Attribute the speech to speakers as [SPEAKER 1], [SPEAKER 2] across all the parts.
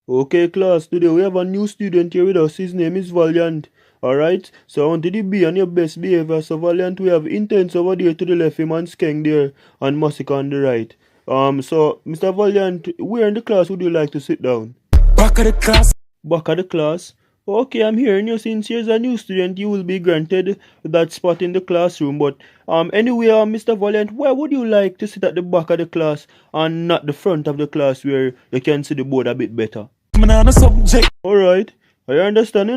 [SPEAKER 1] Okay, class, today we have a new student here with us. His name is Valiant. Alright, so I wanted you to be on your best behavior. So, Valiant, we have Intense over there to the left, him and Skeng there, and Massacre on the right. So, Mr. Valiant, where in the class would you like to sit down?
[SPEAKER 2] Back of the class.
[SPEAKER 1] Back of the class? Okay, I'm hearing you. Since you're a new student, you will be granted that spot in the classroom. But anyway, Mr. Valiant, where would you like to sit at the back of the class and not the front of the class where you can see the board a bit better?
[SPEAKER 2] I'm on a subject.
[SPEAKER 1] Alright, I understand,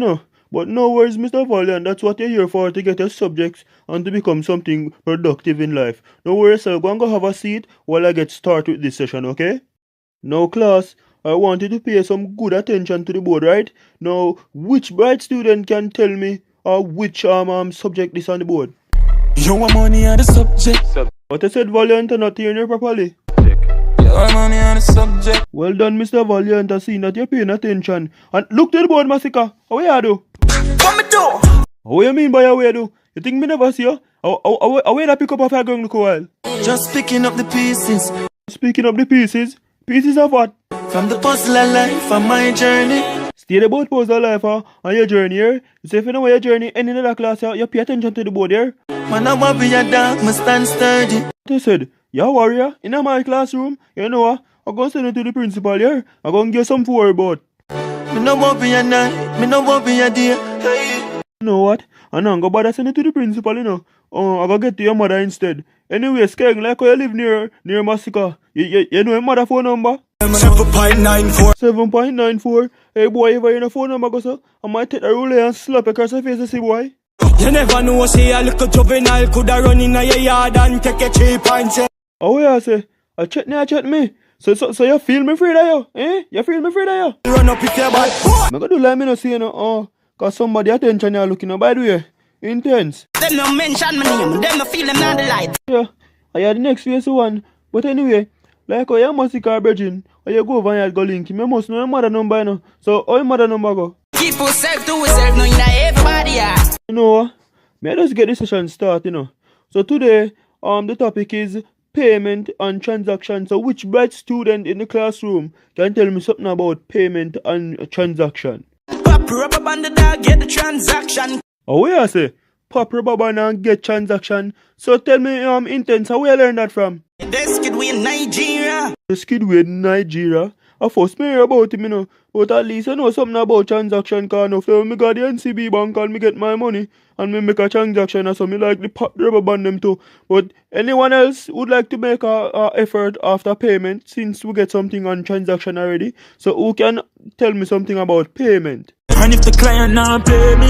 [SPEAKER 1] But no worries, Mr. Valiant, that's what you're here for, to get your subjects and to become something productive in life. No worries, sir, go and go have a seat while I get started with this session, okay? Now, class, I want you to pay some good attention to the board, right? Now, which bright student can tell me which subject is on the board?
[SPEAKER 2] You want money on the subject.
[SPEAKER 1] What I said, Valiant, I'm not hearing you properly.
[SPEAKER 2] You want money on the subject.
[SPEAKER 1] Well done, Mr. Valiant, I see that you're paying attention. And look to the board, Massacre. How you do?
[SPEAKER 2] What me do?
[SPEAKER 1] What you mean by how you do? You think me never see you? How you pick up after going look a while?
[SPEAKER 2] Just picking up the pieces.
[SPEAKER 1] Speaking of the pieces, pieces of what?
[SPEAKER 2] From the puzzle of life on my journey.
[SPEAKER 1] Stay about puzzle life on your journey here. So if you know where your journey any other class here, you pay attention to the board here.
[SPEAKER 2] Man, I want be a dog, me stand sturdy.
[SPEAKER 1] What I said, you're a warrior in my classroom. You know what? I'm going to send it to the principal here. I'm going to get some for about.
[SPEAKER 2] Me no want be a night, me no want be a day. Hey.
[SPEAKER 1] You know what? I'm not going to bother send it to the principal, I'm going to get to your mother instead. Anyway, Skeng, like how you live near Massacre. You know your mother phone number?
[SPEAKER 2] 7.94.
[SPEAKER 1] 7.94. Hey boy, if I hear a phone number go so, I might take a ruler and slap across your face and say, boy.
[SPEAKER 2] You never know, say a little juvenile coulda run in your yard and take a 3 points.
[SPEAKER 1] Oh yeah, say, I chat me. So you feel me free there, yo? Eh? You feel me free there, yo?
[SPEAKER 2] Run up with your bad.
[SPEAKER 1] I'm gonna do like me no see, cause somebody attention you're looking, by the way. Intense.
[SPEAKER 3] Them no mention my name, them no feel them not the light.
[SPEAKER 1] Yeah, I had the next face one. But anyway, like how you Massacre virgin, or you go over and go link him, you must know your mother number, So how your mother number go?
[SPEAKER 3] Keep yourself to yourself, no in everybody, yeah.
[SPEAKER 1] You know what? May I just get this session started, So today, the topic is payment and transaction. So which bright student in the classroom can tell me something about payment and transaction?
[SPEAKER 3] Pop rubber band the dog, get the transaction.
[SPEAKER 1] Oh, where I say? Pop rubber band and get transaction. So tell me, Intense, how you learn that from?
[SPEAKER 3] This kid we in Nigeria.
[SPEAKER 1] The Skidway in Nigeria. I first me hear about him, But at least I know something about transaction, cause enough when me go the NCB bank and me get my money and me make a transaction and so me like the pop rubber band them too. But anyone else would like to make a effort after payment since we get something on transaction already. So who can tell me something about payment?
[SPEAKER 2] And if the client not pay me,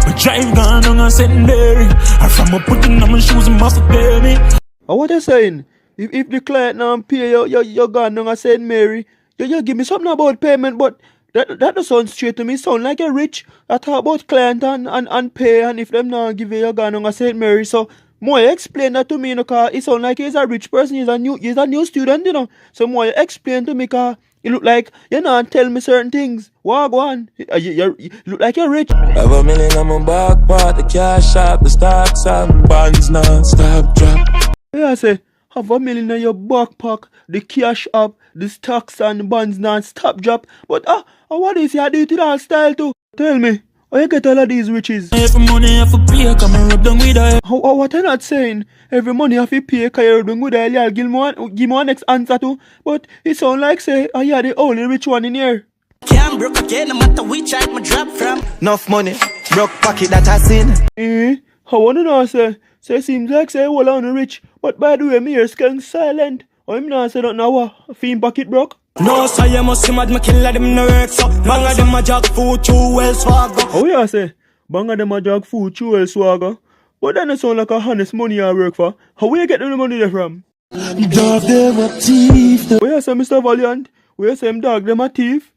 [SPEAKER 2] we drive gone on a secondary. And from a putting on my shoes and must pay me.
[SPEAKER 1] What you saying? If the client now pay you gone on a St. Mary, you give me something about payment, but that don't sound straight to me. Sound like you're rich. I talk about client and pay, and if them now give you gone on a St. Mary, so more explain that to me, cause it sound like he's a rich person, he's a new student, So more explain to me, cause you look like you not tell me certain things. What go on? You look like you're rich.
[SPEAKER 2] Have a million on my back part, the cash shop, the stocks and bonds non-stop drop.
[SPEAKER 1] Yeah, I say, have a million in your backpack, the cash up, the stocks and bonds non-stop drop. But what is you do to that style too? Tell me, how you get all of these riches?
[SPEAKER 2] Every money I have to pay, come and rub down with her.
[SPEAKER 1] What I'm not saying, every money have to pay, cause you're doing good, I'll give me one next answer too. But it sound like say, you're the only rich one in here.
[SPEAKER 3] Can't broke again, no matter which side my drop from.
[SPEAKER 2] Enough money, broke pocket that I seen.
[SPEAKER 1] How wanna know, say it seems like say all on the rich, but by the way, me here Skeng silent. I'm not say nothing now, fiend pocket broke.
[SPEAKER 2] No, so you must see mad, me kill them no work, so bang of them a jog food, too well swagger.
[SPEAKER 1] Oh yeah, say, bang of them a jog food, too well swagger. But then it sound like a honest money I work for. How will you get the money there from?
[SPEAKER 2] Dog them a thief.
[SPEAKER 1] Where you say, Mr. Valiant? Where you say him dog them a thief?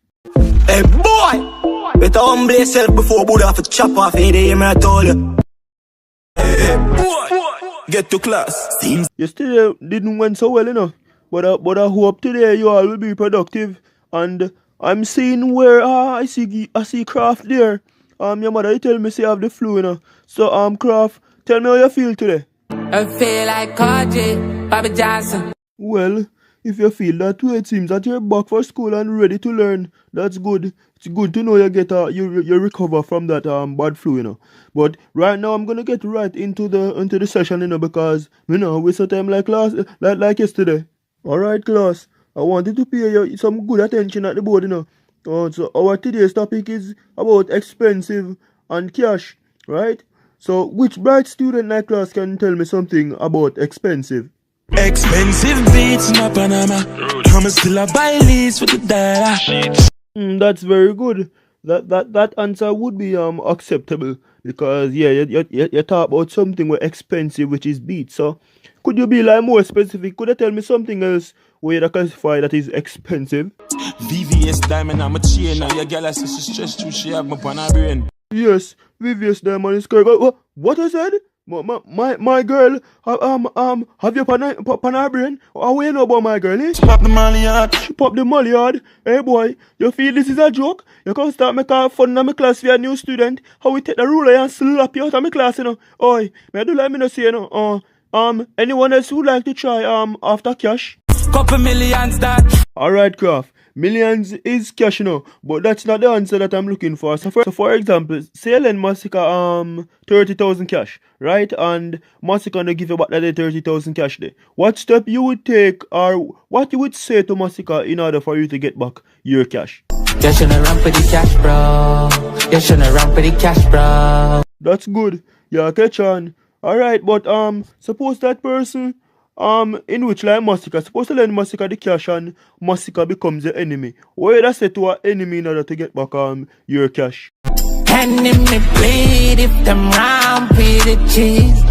[SPEAKER 2] Hey boy, better humble yourself before Buddha have to chop off any day, man, I told you. Hey boy, get to class. Seems
[SPEAKER 1] Yesterday didn't went so well, But I hope today you all will be productive. And I'm seeing where I see Craft there. Your mother tell me say I have the flu, So Craft, tell me how you feel today.
[SPEAKER 4] I feel like Cardi, Bobby Johnson.
[SPEAKER 1] Well, If you feel that way, it seems that you're back for school and ready to learn. That's good. It's good to know you get you recover from that bad flu, But right now I'm gonna get right into the session, because waste of time like yesterday. Alright class. I wanted to pay you some good attention at the board, So our today's topic is about expensive and cash, right? So which bright student in my class can tell me something about expensive?
[SPEAKER 2] Expensive beats in a Panama. I'm still a buy lease with the data.
[SPEAKER 1] That's very good. That answer would be acceptable because you talk about something with expensive, which is beats. So could you be like more specific? Could you tell me something else where you classify that is expensive?
[SPEAKER 2] VVS diamond, I'm a chain. Now your girl says she stressed too, she have my on her brain.
[SPEAKER 1] Yes, VVS diamond is correct. What I said? My girl, have you pan her brain? How you know about my girl, eh?
[SPEAKER 2] She pop the molly hard.
[SPEAKER 1] She pop the molly hard. Hey boy, you feel this is a joke? You can't start making fun in my class for a new student. How we take the ruler and slap you out of my class, Oi, may I do like me no say, anyone else who would like to try after cash?
[SPEAKER 2] Couple millions that.
[SPEAKER 1] Alright, Craft. Millions is cash, but that's not the answer that I'm looking for. So for example, say I lend Masika 30,000 cash, right? And Masika gonna give you back that 30,000 cash there. What step you would take or what you would say to Masika in order for you to get back your cash?
[SPEAKER 4] You shouldn't run for the cash, bro. You shouldn't run for the cash, bro.
[SPEAKER 1] That's good. Yeah, catch on. Alright, but suppose that person in which like Masika supposed to lend Masika the cash and Masika becomes the enemy. What would I say to an enemy in order to get back your cash?
[SPEAKER 4] Enemy bleed if them round the cheese.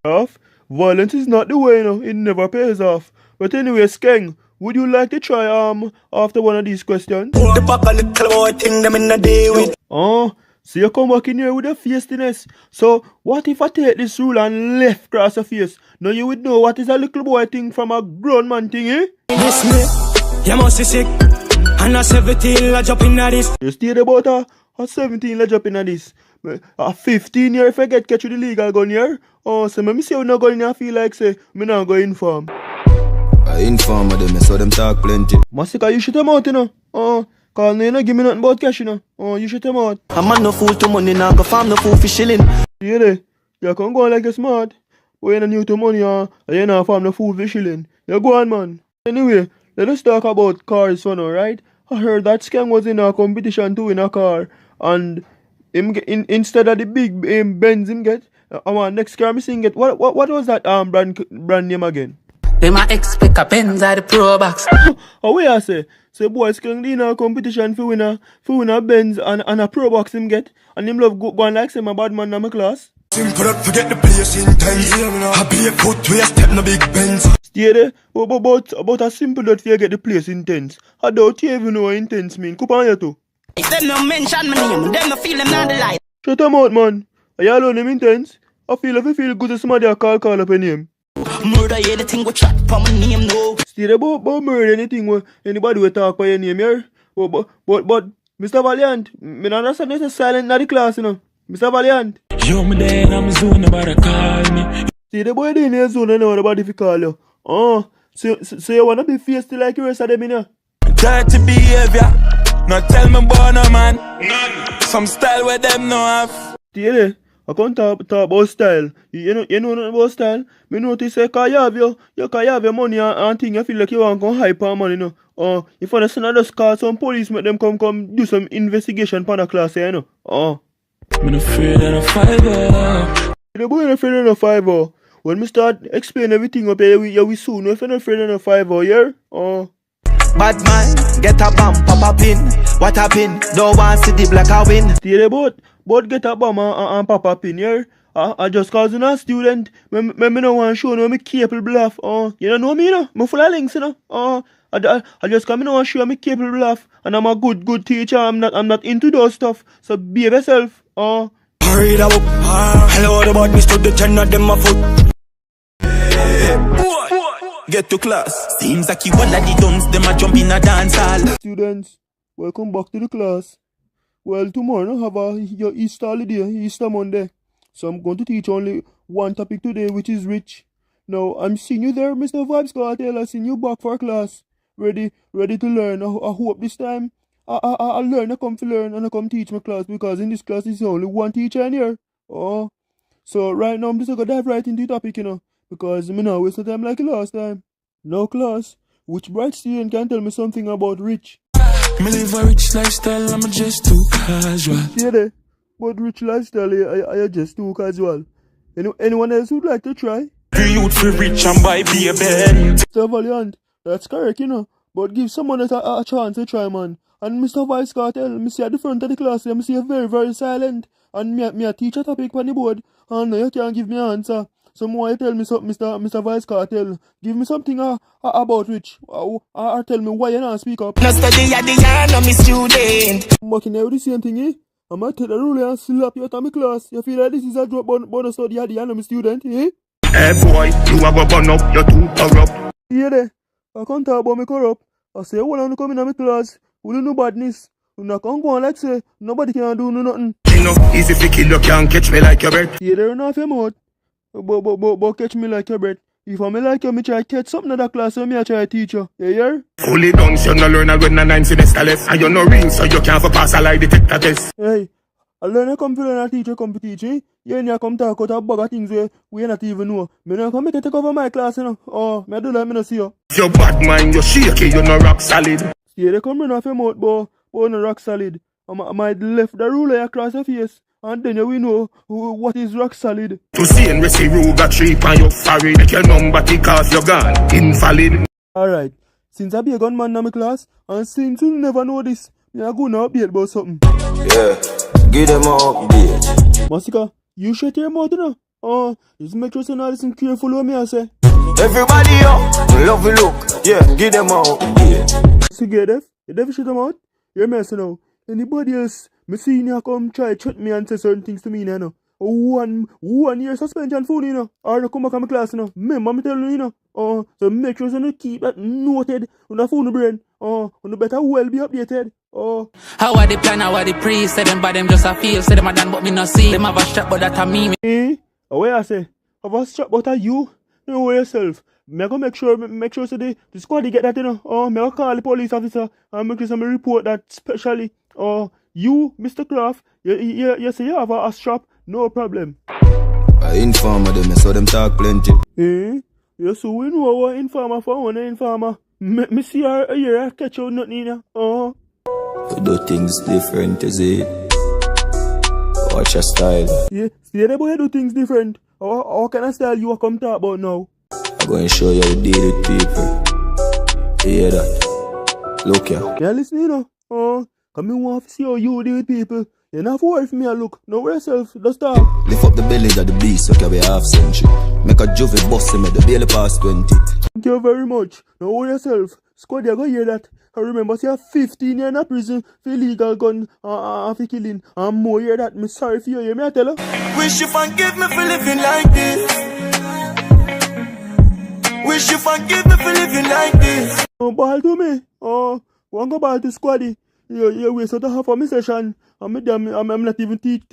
[SPEAKER 1] Off? Violence is not the way, It never pays off. But anyway, Skeng, would you like to try after one of these questions?
[SPEAKER 2] The back of the boy thing them in the day with.
[SPEAKER 1] So you come back in here with a feistiness. So what if I take this rule and left across the face? Now you would know what is a little boy thing from a grown man thing, eh?
[SPEAKER 2] Yes, me. You must be sick. And a 17 I jump in at this.
[SPEAKER 1] You stayed about a 17 let's jump in at this. A 15 year if I get catch with the legal gun here. So me say we not going to feel like say me not go inform.
[SPEAKER 5] I inform them, so them talk plenty.
[SPEAKER 1] Masika, you shoot them out, Cause you not give me nothing about cash, you shoot them out.
[SPEAKER 2] A man no fool to money, now go farm no fool for shilling.
[SPEAKER 1] You there? You can go on like you're smart. But you're not new to money, and you're not farm no fool for shilling. You go on, man. Anyway, let us talk about cars for now, right? I heard that Skeng was in a competition to win a car, and him instead of the big Benz him get, our next car missing get. What was that brand name again?
[SPEAKER 4] They might expect a Benz at the Pro Box.
[SPEAKER 1] Oh, wait, I say boy Skeng in a competition for win a Benz and a Pro Box him get, and him love go and like say my bad man in my class.
[SPEAKER 2] Simple up, forget the place intense. I be a foot to a step no big Benz.
[SPEAKER 1] Stay there, about a simple that you get the place intense. I doubt you even know what intense mean. Come on here too.
[SPEAKER 3] If them no mention my name, them no feel them not the light.
[SPEAKER 1] Shut them out, man. Are you alone them intense? I feel if you feel good to somebody I call up a name.
[SPEAKER 3] Murder anything we chat for my name, no.
[SPEAKER 1] Stay there about murder anything where anybody will talk by your name here. But Mr. Valiant, me not understand this is silent in the class, Mr. Valiant.
[SPEAKER 2] Yo, me there and I'm zone nobody call me.
[SPEAKER 1] See the boy there in your zone and nobody if you call you. So you wanna be feisty like the rest of them in here?
[SPEAKER 2] Dirty behavior. Not tell me about no man. None. Some style where them no have.
[SPEAKER 1] See there? I can't talk about style. You know nothing about style? Me notice say cause you can have your money and thing you feel like you want to hype on money, if you understand I just call some police make them come do some investigation for the class,
[SPEAKER 2] I'm not afraid of a fiver.
[SPEAKER 1] The boy not afraid of no 5 When me start explain everything up here, we soon. If you're not afraid of no 5 yeah?
[SPEAKER 2] Bad man, get a bomb, pop a pin. What a pin? Don't want to see the black a win.
[SPEAKER 1] See the boat get a bomb and pop up in here. I just cause a student. Me no want to show no me capable of. You don't know me, Me full of links, I just come in and show me capable of. And I'm a good teacher. I'm not into those stuff. So behave yourself.
[SPEAKER 2] Hurry the book. Hello about me stood the 10 of them a foot. Get to class. Seems like you one of the duns, them a jump in a dance hall.
[SPEAKER 1] Students, welcome back to the class. Well, tomorrow have your Easter holiday, Easter Monday. So I'm going to teach only one topic today, which is rich. Now, I'm seeing you there, Mr. Vibes Cartel. I seen you back for class. Ready to learn. I hope this time I learn. I come to learn and I come teach my class because in this class there's only one teacher in here. Oh, so right now I'm just gonna dive right into the topic, because me not waste no time like last time. Now, class, which bright student can tell me something about Rich?
[SPEAKER 6] Me live a rich lifestyle, I'm just too casual.
[SPEAKER 1] See there, but Rich lifestyle, I just too casual. Anyone else would like to try?
[SPEAKER 6] The youth feel rich and buy be a bed.
[SPEAKER 1] Mr. Valiant, that's correct, but give someone else a chance to try, man. And Mr. Vice Cartel, me see at the front of the class, me see you very, very silent. And me a teach a topic on the board, and you can't give me an answer. So more tell me something, Mr. Vice Cartel. Give me something about Rich. Or tell me why you not speak up.
[SPEAKER 2] No study at the yard, no me student.
[SPEAKER 1] I'm working there with the same thing, eh? I might take the ruler and slap you out of my class. You feel like this is a drop bonus study at the end of my student, eh?
[SPEAKER 2] Hey boy, you a go burn up, you're too corrupt.
[SPEAKER 1] Yeah, there. I can't talk about me corrupt. I say, when I come in my class, we don't know badness. You not can't go on like say, nobody can do nothing.
[SPEAKER 2] You know, easy to kill, you can't catch me like your breath.
[SPEAKER 1] Yeah, there enough your mouth. But catch me like your breath. If I me like you, me try catch something in that class, so me I try teach you. You hear?
[SPEAKER 2] Fully done, so you no learn when a 9 semester left. And you no real, so you can't for pass a lie detector test.
[SPEAKER 1] Hey, I learn I come to learn a teacher come to teach, eh? You ain't come talk out a bag of things where we not even know. Me not come make you take over my class, Oh, me do like me no see you.
[SPEAKER 2] If your bad mind, you're shaky, you're no rock solid.
[SPEAKER 1] Yeah, they come run off your mouth, but no rock solid. I might left the ruler across your face. And then you will know what is rock solid.
[SPEAKER 2] To see and receive you got 3 on your forehead. Make your number tick off your gun, invalid.
[SPEAKER 1] Alright, since I be a gunman in my class, and since you never know this, me I go now update about something.
[SPEAKER 5] Yeah, give them a update.
[SPEAKER 1] Masika, you shut your mouth now. Just make sure you not listen careful what me I say.
[SPEAKER 5] Everybody up, love you look. Yeah, give them a update.
[SPEAKER 1] See, get deaf? You deaf shut them out? You're messing now. Anybody else, me see you come try chat me and say certain things to me now. 1 year suspension for you, or you come back to my class, Remember me telling you, so make sure you keep that noted on the phone brain. You better well be updated.
[SPEAKER 4] How are the plan, how are the pre? Say them by them just a feel. Say them a done but me not see. Them have a strap but that a me.
[SPEAKER 1] What I say? Have a strap but you? You know yourself. Me go make sure so the squad get that, me go call the police officer and make sure some report that specially. You, Mr. Craft, you say you have a strap, no problem.
[SPEAKER 5] I inform them, I saw them talk plenty.
[SPEAKER 1] You so we know what informer for one informer. Me see her a year catch out nothing in
[SPEAKER 5] You do things different, is it? Watch your style.
[SPEAKER 1] Yeah, see the boy do things different. How kind of style you come talk about now?
[SPEAKER 5] I'm going to show you how to deal with people. You hear that? Look here.
[SPEAKER 1] Yeah, listen, come in want to see how you deal with people. You not for worry for me, look. Know yourself, just talk.
[SPEAKER 5] Lift up the bellies of the beast, so carry half century. Make a juvie bust him at the barely past 20.
[SPEAKER 1] Thank you very much. Now hold yourself. Squad, you go hear that. I remember, see, 15 years in prison for illegal gun and for killing. And more hear that. Me sorry for you, me I tell her.
[SPEAKER 2] Wish you forgive me for living like this. Wish you forgive me for living like this.
[SPEAKER 1] Ball to me. One go ball to squaddy. You waste out half of my session. I'm not even teach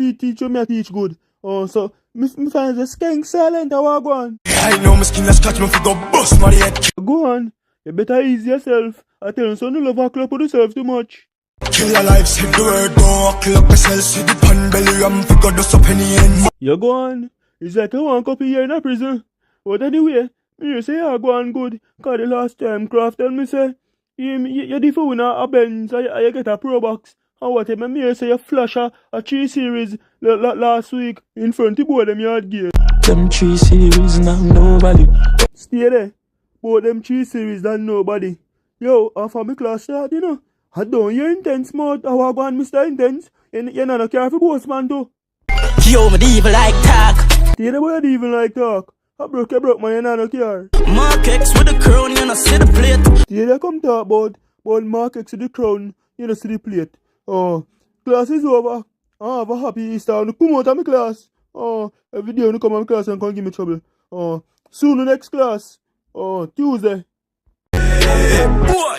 [SPEAKER 1] you, me I teach good. So, me find the skank silent, I walk on.
[SPEAKER 2] I know my skin has catch me for go bust my head.
[SPEAKER 1] Go on. You better ease yourself. I tell you, son, you love a club with yourself too much.
[SPEAKER 2] Kill your life, said the word, don't clock yourself, see the pan belly, I'm figure just up any end.
[SPEAKER 1] You go on. It's like a 1 couple year in a prison. But anyway, you say you go on good. Cause the last time Kraft tell me say, you the phone a Benz, you get a Pro Box. And what me say you flash a 3 series last week in front of both them yard gate.
[SPEAKER 6] Them 3 series now nobody.
[SPEAKER 1] Stay there. Both them 3 series than nobody. Yo, after my class start, I don't hear intense mode. I walk on Mr. Intense. You not care for boss man too.
[SPEAKER 3] Yo, me the evil like talk.
[SPEAKER 1] Stay there boy, even like talk. I broke man, you not care.
[SPEAKER 3] Mark X with the crown, you know, see the plate.
[SPEAKER 1] Stay there come talk about Mark X with the crown, you know, see the plate. Class is over. I have a happy Easter. I come out of my class. Every day when you come out of class and can't give me trouble. Soon the next class. Tuesday.
[SPEAKER 2] Boy,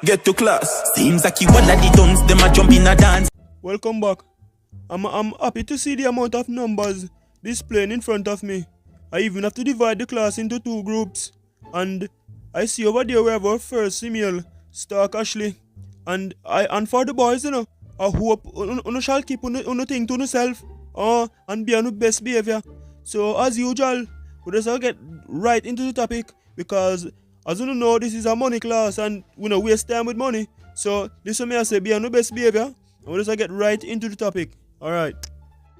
[SPEAKER 2] get to class.
[SPEAKER 3] Seems like you one of the duns, them a jump in a dance.
[SPEAKER 1] Welcome back. I'm happy to see the amount of numbers displaying in front of me. I even have to divide the class into 2 groups. And I see over there we have our first female, Stark Ashley. And for the boys, I hope you shall keep on thing to yourself. And be on the best behavior. So as usual, we just get right into the topic, because as you know, this is a money class and we don't waste time with money. So this is me I say, be on the best behavior, and we just get right into the topic. Alright.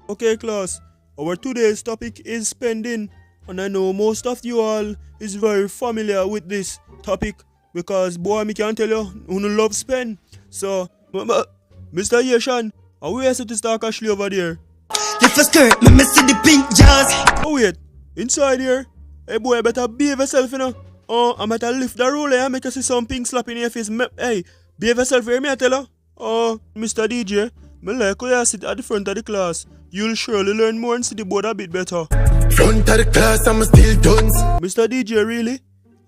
[SPEAKER 1] Okay class, our today's topic is spending, and I know most of you all is very familiar with this topic, because boy, me can tell you, who love spend. So Mr. Yeshan, are we to start Ashley over there?
[SPEAKER 2] If I skirt, me see the pink jazz.
[SPEAKER 1] Oh wait, inside here, hey boy, better behave yourself, I better lift the roller and make you see some pink slap in your face. Hey, behave yourself here, me I tell you. Mr. DJ, me like how you sit at the front of the class. You'll surely learn more and see the board a bit better.
[SPEAKER 2] Front of the class, I'm still done.
[SPEAKER 1] Mr. DJ, really?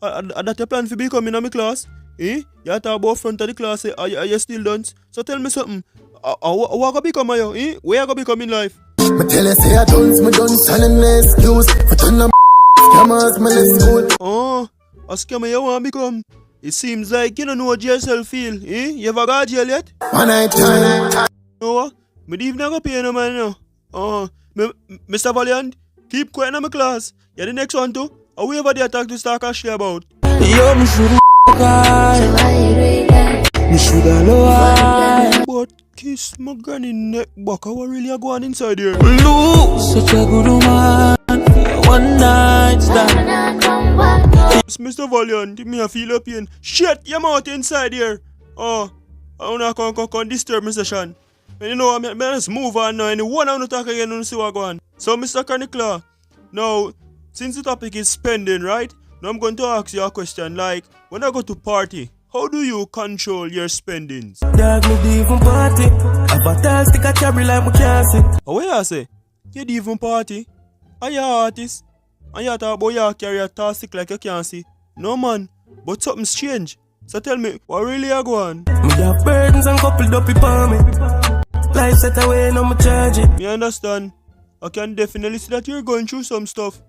[SPEAKER 1] That your plan for becoming in my class? You talk about front of the class, are you still done? So tell me something. What gonna become of you? Where you gonna become in life?
[SPEAKER 2] Me tell you say I done, me done selling less excuse. For turn up scammers, me left school.
[SPEAKER 1] A scammer you want to become? It seems like you don't know what yourself feel, You ever got jail yet?
[SPEAKER 2] One night time.
[SPEAKER 1] You know what? Me even not gonna pay no man now. Mr. Valiant, keep quiet in my class. You're the next one too. Or we ever there talk to Stark Ashley about?
[SPEAKER 3] Yo, me shoulda me shoulda know.
[SPEAKER 1] But kiss my granny neck back. How really go on inside here?
[SPEAKER 3] Lose such a good woman. One night stand.
[SPEAKER 1] Mr. Valiant, me a feel a pain. Shit, your mouth inside here. I wanna come disturb my session. And you know, I just move on now. And one I wanna talk again and see what go on. So, Mr. Carnicla, now, since the topic is spending, right? Now I'm going to ask you a question like, when I go to party, how do you control your spendings?
[SPEAKER 3] Dog me the even party. Have a tall stick a carry like me can't see.
[SPEAKER 1] What you say? You the even party? Are you artist? And you talk about you carry a tall stick like you can't see? No man, but something strange. So tell me, what really are going on?
[SPEAKER 3] Me have burdens and coupled up upon me. Life set away, no me charge it.
[SPEAKER 1] Me understand. I can definitely see that you're going through some stuff.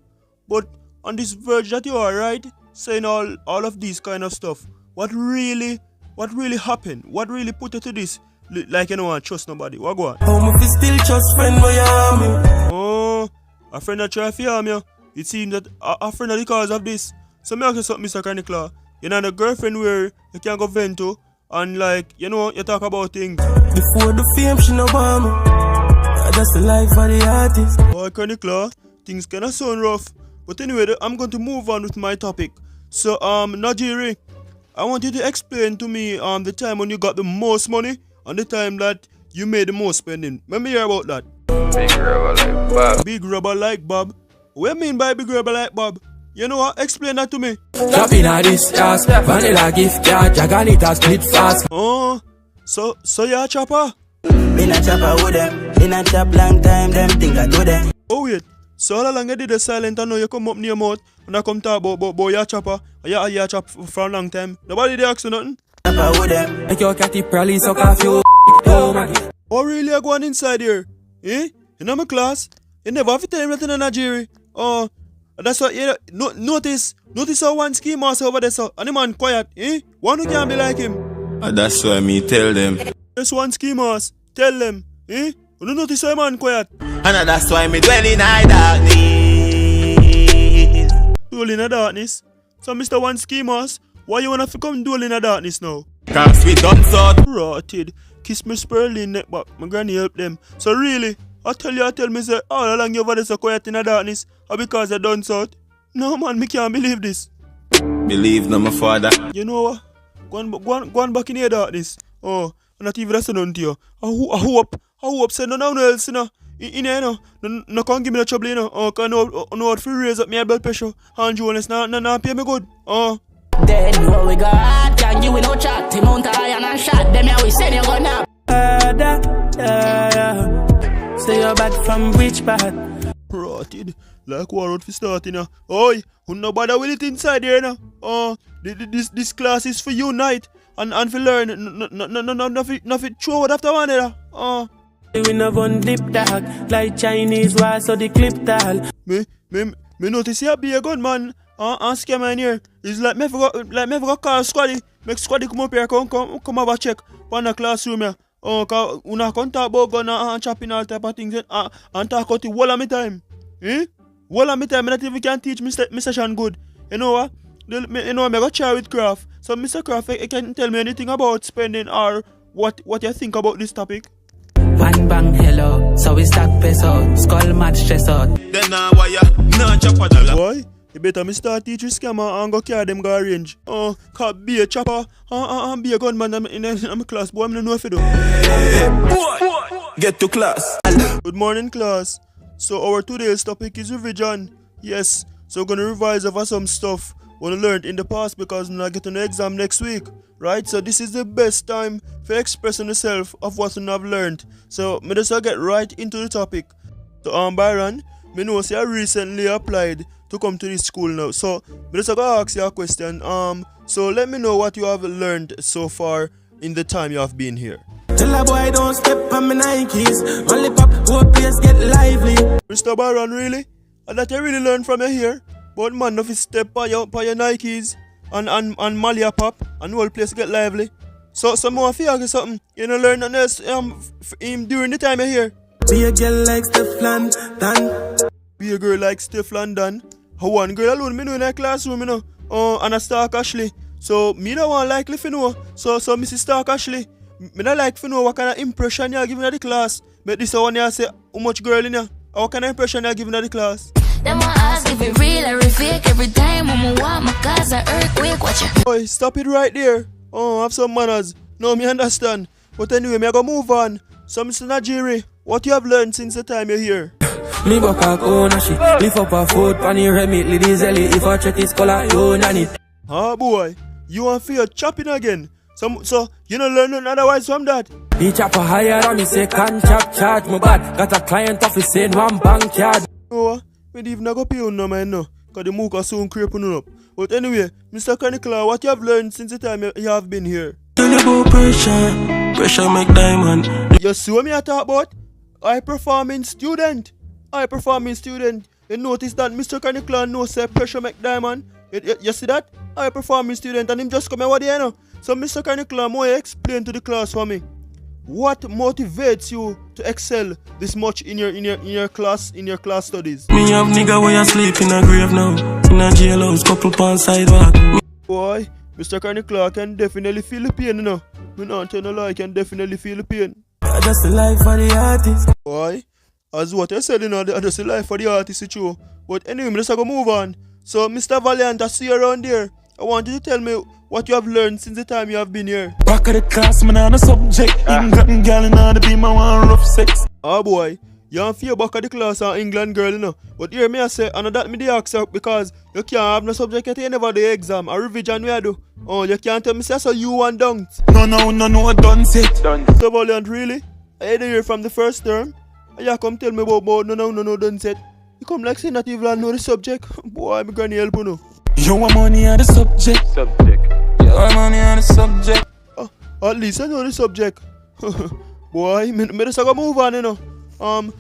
[SPEAKER 1] But on this verge that you are, right? Saying all of these kind of stuff. What really happened? What really put you to this? Like you don't want to trust nobody. What go on?
[SPEAKER 3] How me fi still trust friend where you harm me?
[SPEAKER 1] A friend that try to harm you. It seems that a friend are the cause of this. So me ask you something, Mr. Carnicla. You know the girlfriend where you can go vent to, and like, you talk about things.
[SPEAKER 3] Before the fame, she no want me. That's the life of the artist.
[SPEAKER 1] Boy, Carnicla, things kinda sound rough. But anyway, I'm going to move on with my topic. So, Najiri, I want you to explain to me the time when you got the most money and the time that you made the most spending. Let me hear about that.
[SPEAKER 7] Big rubber like Bob.
[SPEAKER 1] Big rubber like Bob. What do you mean by big rubber like Bob? You know what? Explain that to me.
[SPEAKER 3] Drop in a this class, vanilla gift card, Jaganita split fast.
[SPEAKER 1] So you're a chopper?
[SPEAKER 3] Been a chopper with them, been a chop long time, them think I do them.
[SPEAKER 1] Oh wait, so all along you did the silent and now you come up near your mouth and I come talk about boy you're a chopper, and you're a chop for a long time. Nobody did ask you nothing?
[SPEAKER 3] Chopper with them, make your catty probably suck off you. Oh man.
[SPEAKER 1] Oh really, you going inside here? You know my class? You never have to tell him nothing in Nigeria. That's what you notice how one ski master over there, so and the man quiet, One who can't be like him.
[SPEAKER 5] That's why me tell them.
[SPEAKER 1] Just one ski master, tell them, You don't notice how man quiet.
[SPEAKER 5] And that's why me dwell in the darkness.
[SPEAKER 1] Dwell in the darkness? So Mr. One ski master, why you wanna come dwell in the darkness now?
[SPEAKER 5] Cause we done so.
[SPEAKER 1] Rotted. Kiss me spurling neck back, my granny help them. So really, I tell me say all along you over there so quiet in the darkness, or because I done so? No man, me can't believe this.
[SPEAKER 5] Believe no my father.
[SPEAKER 1] You know what? Go on back in the darkness. And not even that's none to you. I hope say no else, No can't give me no trouble, Cause no what free raise up my blood pressure. And Jonas nah pay me good.
[SPEAKER 4] Then what we got, can you no chat, him on iron and shot, them here we send you gonna.
[SPEAKER 3] Say you're bad from which part?
[SPEAKER 1] Rotted. Like what road for starting now. Oi, who no bother with it inside here now. This class is for unite and for learn. Nothing throw it after one another.
[SPEAKER 3] We no one dip dog like Chinese war so the clip tall.
[SPEAKER 1] Me Me notice you be a good man and scammer in here. It's like me forgot call Squaddy. Make Squaddy come up here, come have a check on the classroom here. Cause una come talk about gun and chopping all type of things and talk out the whole of me time. Whole of me time, I not even can teach Mr. Sean good. You know what? You know, I got share with Craft. So Mr. Craft, you can tell me anything about spending or what you think about this topic?
[SPEAKER 4] One bang hello, so we stack peso, skull match stress out.
[SPEAKER 2] Then why ya nah chop a dollar?
[SPEAKER 1] Boy, you better me start teach you scammer and go carry them go arrange. Cause be a chopper and be a gunman in my class. Boy, I don't know if you do.
[SPEAKER 2] Hey, boy, get to class.
[SPEAKER 1] Good morning, class. So our today's topic is revision. Yes, so we're gonna revise over some stuff we learned in the past because we're not getting an exam next week. Right? So this is the best time for expressing yourself of what you have learned. So me just get right into the topic. So Byron, me know say I recently applied to come to this school now. So me just gonna ask you a question. So let me know what you have learned so far in the time you have been here.
[SPEAKER 3] Tell a boy don't step on my Nikes. Only pop, whole place get lively.
[SPEAKER 1] Mr. Byron, really? And that you really learned from you here? But man, if you step by your Nikes and Malia pop and the whole place get lively. So some more for you something. You know learn nothing else during the time you're here.
[SPEAKER 3] Be a girl like Steph London.
[SPEAKER 1] Be a girl like Steph London. How one girl alone me know in that classroom, you know. And a Stark Ashley. So me don't want likely to know. So Mrs. Stark Ashley, me don't like to know what kind of impression you're giving at the class. But this one you say how much girl in here. What kind of impression you're giving at the class?
[SPEAKER 8] Them I ask if it real or if fake. Every time I'm want my cause an earthquake. Watch it.
[SPEAKER 1] Boy, stop it right there. Have some manners. No, me understand. But anyway, me I go move on. So Mr. Najiri, what you have learned since the time you're here?
[SPEAKER 3] Me back back ownership. Lift up a foot, panny remit, ladies zelly. If I check his color, you nanny.
[SPEAKER 1] Boy, you want feel chopping again. So you don't learn nothing otherwise from that.
[SPEAKER 3] The chopper higher on me say can't chop charge my bad. Got a client office saying one bank card.
[SPEAKER 1] Me even not go pay on no man no. Cause the mooka soon creeping up. But anyway, Mr. Chronicler, what you have learned since the time you have been here?
[SPEAKER 3] Tell you about pressure make diamond.
[SPEAKER 1] You see what me I talk about? High performing student. You notice that Mr. Chronicler knows say pressure make diamond. You see that? High performing student and him just come over there, you know. So Mr. Chronicler, more explain to the class for me. What motivates you to excel this much in your class studies?
[SPEAKER 3] Me have nigga where you sleep in a grave now. In a jailhouse, couple pound sidewalk.
[SPEAKER 1] Boy, Mr. Chronicler can definitely feel the pain, you know. Me not tell no lie, I can definitely feel the pain.
[SPEAKER 3] Just the life for the artist.
[SPEAKER 1] Boy, as what you said, you know, just the life for the artist, it's true. But anyway, me just go move on. So Mr. Valiant, I see you around there. I want you to tell me what you have learned since the time you have been here.
[SPEAKER 6] Back of the class, man, on a subject. England girl in order to be my one rough sex.
[SPEAKER 1] Boy, you don't feel back of the class an England girl, you know. But here me I say, and that me the ask you because you can't have no subject yet, you never do exam or revision we do. You can't tell me say so you want dunked.
[SPEAKER 6] No, done set.
[SPEAKER 1] So Valiant, really? I had to hear from the first term. And you come tell me about no, done set. You come like say not even know the subject. Boy, I'm gonna help you know.
[SPEAKER 6] You want money on the subject. You want money on the subject.
[SPEAKER 1] At least I know the subject. Boy, me just gonna move on, you know.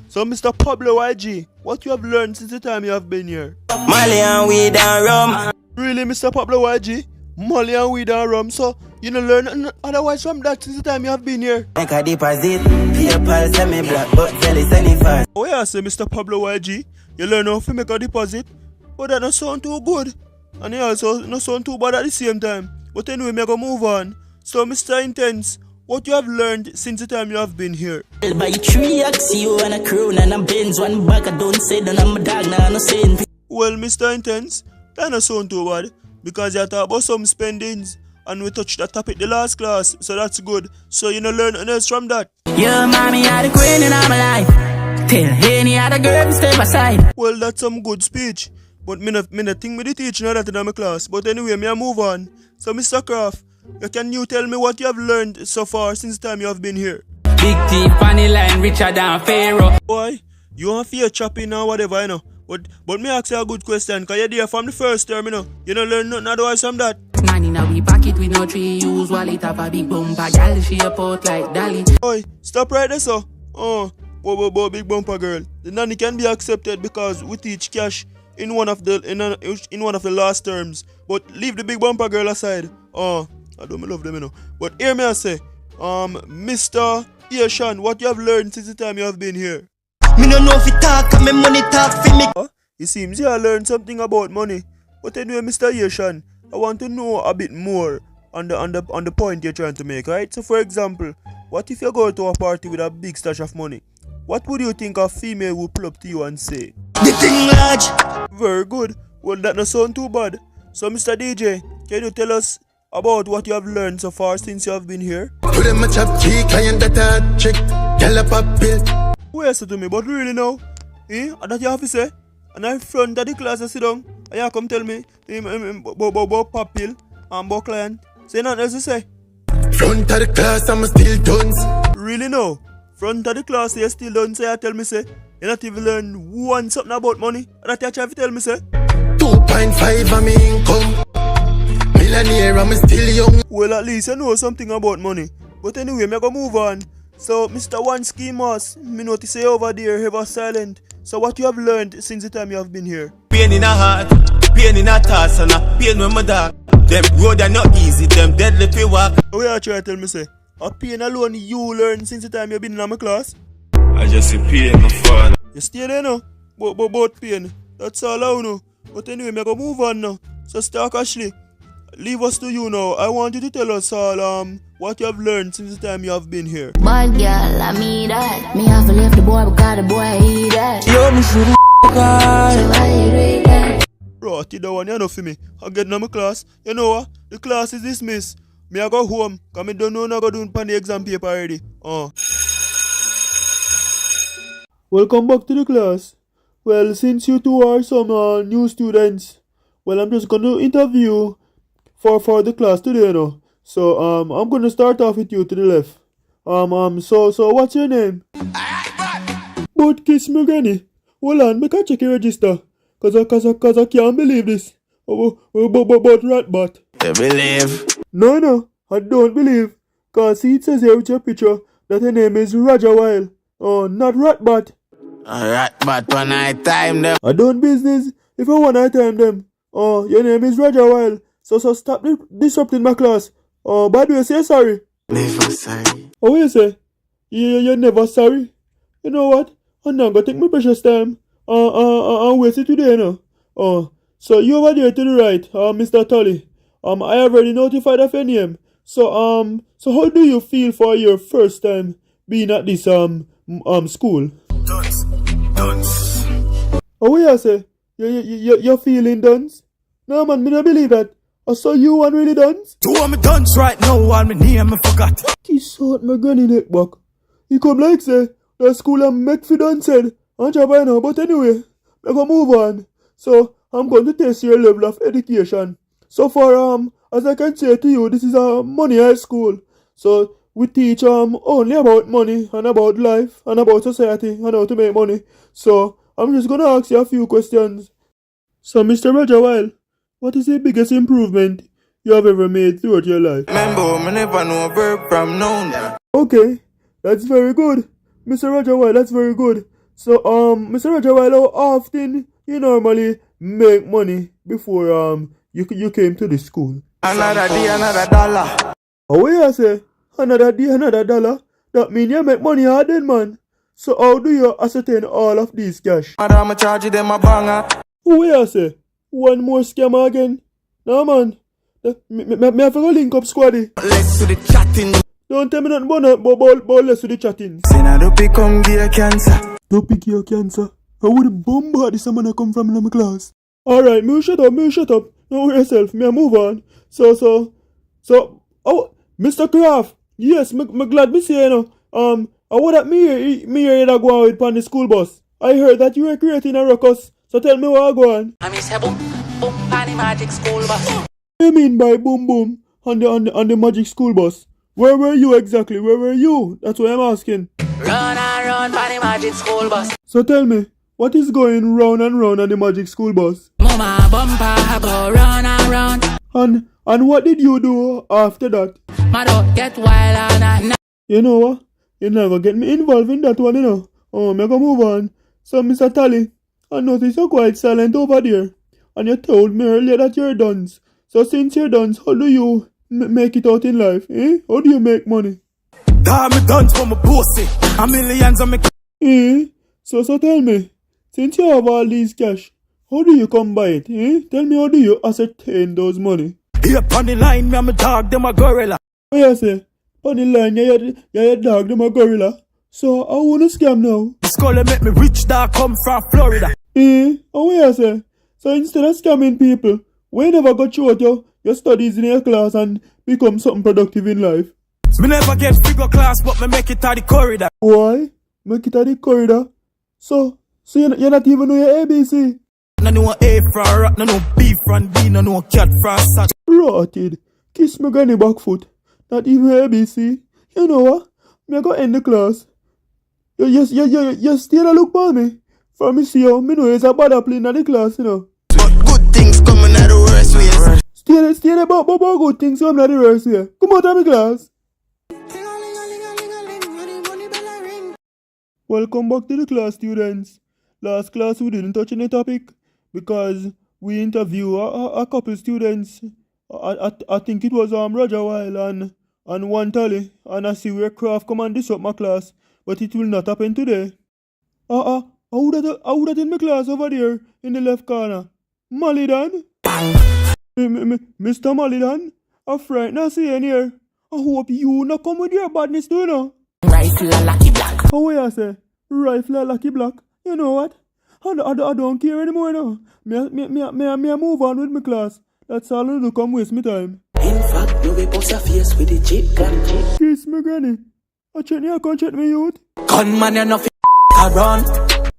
[SPEAKER 1] So Mr. Pablo YG, what you have learned since the time you have been here?
[SPEAKER 2] Molly and weed and rum.
[SPEAKER 1] Really, Mr. Pablo YG? Molly and weed and rum. So you don't learn nothing otherwise from that since the time you have been here?
[SPEAKER 2] Make a deposit. PayPal send me black, but Kelly send it fast.
[SPEAKER 1] Oh yeah, say Mr. Pablo YG, you learn how to make a deposit, but that don't sound too good. And it also not sound too bad at the same time. But anyway, me go move on. So Mr. Intense, what you have learned since the time you have been here?
[SPEAKER 9] By 3 you and a crown and a Benz, one bag I don't say, then I'm a dog, now I'm not saying.
[SPEAKER 1] Well, Mr. Intense, that don't sound too bad. Because you talk about some spendings and we touched that topic the last class, so that's good. So you know learn anything else from that.
[SPEAKER 9] Your mommy are the queen in my life. Tell any other girl to step aside.
[SPEAKER 1] Well, that's some good speech. But me not think me the teaching that in my class. But anyway, me I move on. So Mr. Kraft, can you tell me what you have learned so far since the time you have been here?
[SPEAKER 4] Big T, funny line, richer than Pharaoh.
[SPEAKER 1] Boy, you want fear chopping or whatever, you know. But me ask you a good question, cause you're there from the first term, you know. You don't learn nothing otherwise from that.
[SPEAKER 4] Man in a wee pocket with no tree use wallet have a big bumper. Gal she a pot like Dolly.
[SPEAKER 1] Boy, stop right there, so. Big bumper girl. The nanny can be accepted because we teach cash in one of the last terms. But leave the big bumper girl aside. I don't love them, you know. But hear me I say, Mr. Asian, what you have learned since the time you have been here?
[SPEAKER 2] Me no know if you talk and me money talk for me.
[SPEAKER 1] It seems you have learned something about money. But anyway, Mr. Asian, I want to know a bit more on the point you're trying to make, right? So for example, what if you go to a party with a big stash of money? What would you think a female would pull up to you and say?
[SPEAKER 2] The thing large.
[SPEAKER 1] Very good. Well, that not sound too bad. So Mr. DJ, can you tell us about what you have learned so far since you have been here?
[SPEAKER 2] Put them a chop cheek, client that a trick. Gallop up bill.
[SPEAKER 1] Who else to me? But really now? And that you have to say? And I front of the class I sit down. And you come tell me about pop pill and about client. Say nothing else to say.
[SPEAKER 2] Front of the class, I'm still done.
[SPEAKER 1] Really now? Front of the class, you still don't say, I tell me, say, you not even learn one something about money. And that you try to tell me, say,
[SPEAKER 2] 2.5 of me income. Millionaire, I'm still young.
[SPEAKER 1] Well, at least you know something about money. But anyway, me go move on. So, Mr. One Schemas, me notice you over there, ever silent. So, what you have learned since the time you have been here?
[SPEAKER 10] Pain in a heart, pain in a thoughts, and a pain when my dog. Them road are not easy, them deadly fi walk.
[SPEAKER 1] What you try to tell me, say? A pain alone you learn since the time you been in my class?
[SPEAKER 6] I just see pain, my father.
[SPEAKER 1] You stay there now, but pain. That's all I know. But anyway, me go move on now. So Stark Ashley, leave us to you now. I want you to tell us all what you have learned since the time you have been here.
[SPEAKER 8] Bad girl, I mean that. Me have to leave the boy because the boy eat that.
[SPEAKER 3] Yo, me should guy.
[SPEAKER 8] So why you do that?
[SPEAKER 1] Right, you don't want you know for me. I get in my class. You know what? The class is dismissed. Me I go home, cause me don't know what I go do on the exam paper already. Welcome back to the class. Well, since you two are some new students, well, I'm just gonna interview for the class today, you know. So I'm gonna start off with you to the left. So what's your name? But kiss me, Granny. Hold on, make I check your register. Cause I can't believe this. But Ratbat.
[SPEAKER 10] You believe?
[SPEAKER 1] No, I don't believe. Cause see it says here with your picture that her name is Roger Weil. Oh, not Ratbat.
[SPEAKER 10] Alright, but one night time them.
[SPEAKER 1] I don't business if I want to time them. Oh, your name is Roger Weil. So stop disrupting my class. Oh, by the way, say sorry.
[SPEAKER 10] Never sorry.
[SPEAKER 1] Oh, what you say? You're never sorry. You know what? I'm not gonna take my precious time. Waste it today, you know. Oh, so you over there to the right, Mr. Tully. I have already notified of your name. So how do you feel for your first time being at this school?
[SPEAKER 10] Dunce.
[SPEAKER 1] Oh, what you say? You're feeling dunce? No, man, me not believe that. I saw you one really dunce.
[SPEAKER 2] Two of me dunce right now, one me name I forgot.
[SPEAKER 1] Kiss out my granny neck back. He come like say, the school I'm make for done said. I'm job by now, but anyway, I go move on. So, I'm going to test your level of education. So far, as I can say to you, this is a money high school. So, we teach only about money and about life and about society and how to make money. So, I'm just gonna ask you a few questions. So, Mr. Roger Weil, what is the biggest improvement you have ever made throughout your life?
[SPEAKER 10] Remember, I never know a verb from noun.
[SPEAKER 1] Okay, that's very good. Mr. Roger Weil, that's very good. So, Mr. Roger Weil, how often you normally make money before you came to the school?
[SPEAKER 10] Another day, another dollar.
[SPEAKER 1] Oh, what you say? Another day, another dollar? That mean you make money hard then, man. So how do you ascertain all of these cash?
[SPEAKER 10] Madam, I charge them a banger.
[SPEAKER 1] Who you say? One more scammer again? No, man. Me have to go link up squaddy.
[SPEAKER 10] Let's to the chatting.
[SPEAKER 1] Don't tell me nothing about less to the chatting.
[SPEAKER 10] Say now don't become gay cancer.
[SPEAKER 1] Don't pick your cancer. I would bombard this man I come from in my class. Alright, me shut up. Don't worry yourself. Me move on. So, oh, Mr. Kraft. Yes, me glad me say, you know. I would that me here that go on with on the school bus. I heard that you were creating a ruckus. So tell me what I go on.
[SPEAKER 4] I miss boom, boom, on the magic school bus.
[SPEAKER 1] What do you mean by boom boom on the magic school bus? Where were you exactly? Where were you? That's what I'm asking.
[SPEAKER 4] Run and run on the magic school bus.
[SPEAKER 1] So tell me, what is going round and round on the magic school bus?
[SPEAKER 4] Mama bumper go round and round.
[SPEAKER 1] And what did you do after that?
[SPEAKER 4] My dog get wild and
[SPEAKER 1] You know what? You're not gonna get me involved in that one, you know. Oh, me gonna move on. So, Mr. Tally, I notice you're quite silent over there. And you told me earlier that you're done. So since you're done, how do you make it out in life? Eh? How do you make money?
[SPEAKER 2] Damn, me done for my pussy. A millions on me.
[SPEAKER 1] Eh? So tell me, since you have all these cash, how do you come by it? Eh? Tell me, how do you ascertain those money?
[SPEAKER 2] Here on the line, me and my dog, them a gorilla.
[SPEAKER 1] What you say? On the line, your dog, them a gorilla. So I wanna scam now.
[SPEAKER 2] The skull make me rich, dog come from Florida.
[SPEAKER 1] Eh? And what you say? So instead of scamming people, we never got you out your studies in your class and become something productive in life.
[SPEAKER 2] Me never get figure class, but me make it out the corridor.
[SPEAKER 1] Why? Make it out the corridor? So you're not even know your ABC?
[SPEAKER 2] No know A from rat, no know B from B, no know cat from sat.
[SPEAKER 1] Rotted. Kiss me granny back foot. Not even ABC. You know what? Me go end the class. You still a look for me. For me see you, me know it's a bad apple in the class, you know.
[SPEAKER 2] But good things coming out the worst ways.
[SPEAKER 1] Stay about good things coming out the worst way. Come out of my class. Welcome back to the class, students. Last class we didn't touch any topic because we interviewed a couple students. I think it was Roger Weil and one Tally, and I see where Craft come and disrupt my class, but it will not happen today. I would have in my class over there in the left corner. Malidan? Mr. Malidan? I'm frightened of seeing here. I hope you not come with your badness too, you know.
[SPEAKER 9] Rifle a lucky black.
[SPEAKER 1] How will you say? Rifle a lucky black. You know what? I don't care anymore now. Me move on with my class. That's all I do, come waste my time.
[SPEAKER 9] In fact, you will post your face with the chip gun.
[SPEAKER 1] Kiss me granny. I check you can't check me youth.
[SPEAKER 9] Gunman, you're nothing around.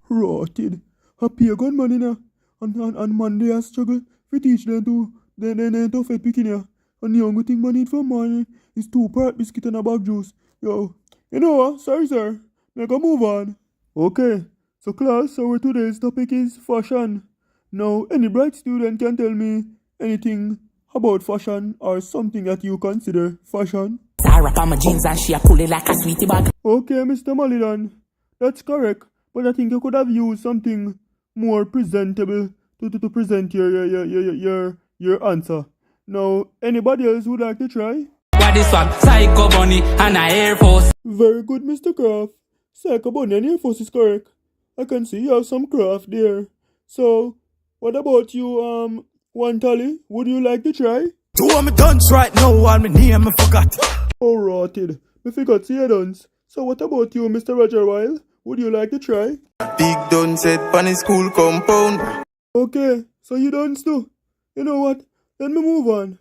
[SPEAKER 1] Rotted. I pay a gun money now. And Monday I struggle to teach them to fed picking here. And the only thing I need for money is 2 part biscuit and a bag juice. Yo, you know what? Sorry sir. Make a move on. Okay. So class, our today's topic is fashion. Now, any bright student can tell me anything about fashion or something that you consider fashion.
[SPEAKER 9] I wrap on my jeans and she a pull it like a sweetie bag.
[SPEAKER 1] Okay, Mr. Malidan. That's correct. But I think you could have used something more presentable to present your answer. Now, anybody else would like to try?
[SPEAKER 4] What this one? Psycho Bunny and a Air Force.
[SPEAKER 1] Very good, Mr. Craft. Psycho Bunny and Air Force is correct. I can see you have some craft there. So, what about you, one Tally? Would you like to try?
[SPEAKER 2] 2 of me dance right now, and my name I forgot.
[SPEAKER 1] Oh, rotted. Me forgot to your dance. So what about you, Mr. Roger Weil? Would you like to try?
[SPEAKER 10] Big done said pan the school compound.
[SPEAKER 1] Okay, so you dance too. You know what? Let me move on.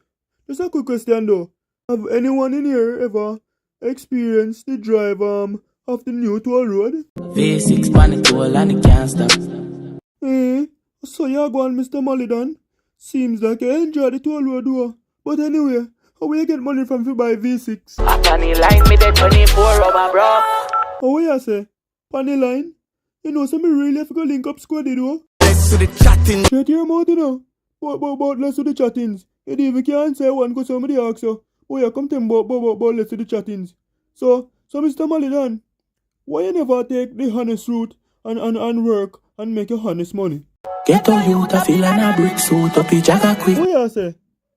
[SPEAKER 1] Just a quick question though. Have anyone in here ever experienced the drive of the new toll road?
[SPEAKER 9] V6 pan the toll and it can't stop.
[SPEAKER 1] So you're going, Mr. Malidan. Seems like you enjoy the toll road though. But anyway, how will you get money from to buy V6?
[SPEAKER 9] A funny line me the 24 rubber bro.
[SPEAKER 1] How will you say? Panny line? You know, so me really have to go link up squaddy though.
[SPEAKER 2] Let's do the chatting.
[SPEAKER 1] Shut your mouth, you know. But let's do the chattings. You even can't say one because somebody asks you, oh yeah, come tell me about let's do the chattings. So Mr. Malidan, why you never take the honest route and work and make your honest money?
[SPEAKER 9] Get a youth a feel and a brick suit up each jagger quick.
[SPEAKER 1] What you say?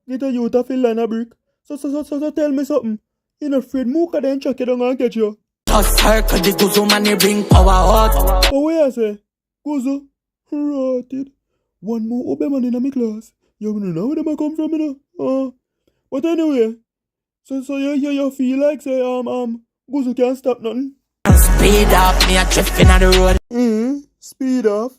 [SPEAKER 1] Get a youth a feel and a brick? So tell me something. You're not afraid Mooka then chuck you down and catch you?
[SPEAKER 9] Just circle the Guzo man, they bring power out.
[SPEAKER 1] Oh, what you say? Guzo? Rotted. One more open man in my class. You know where them come from, you know? But anyway, so you feel like say Guzo can't stop nothing?
[SPEAKER 9] Speed up, me a drifting on the road.
[SPEAKER 1] Speed off.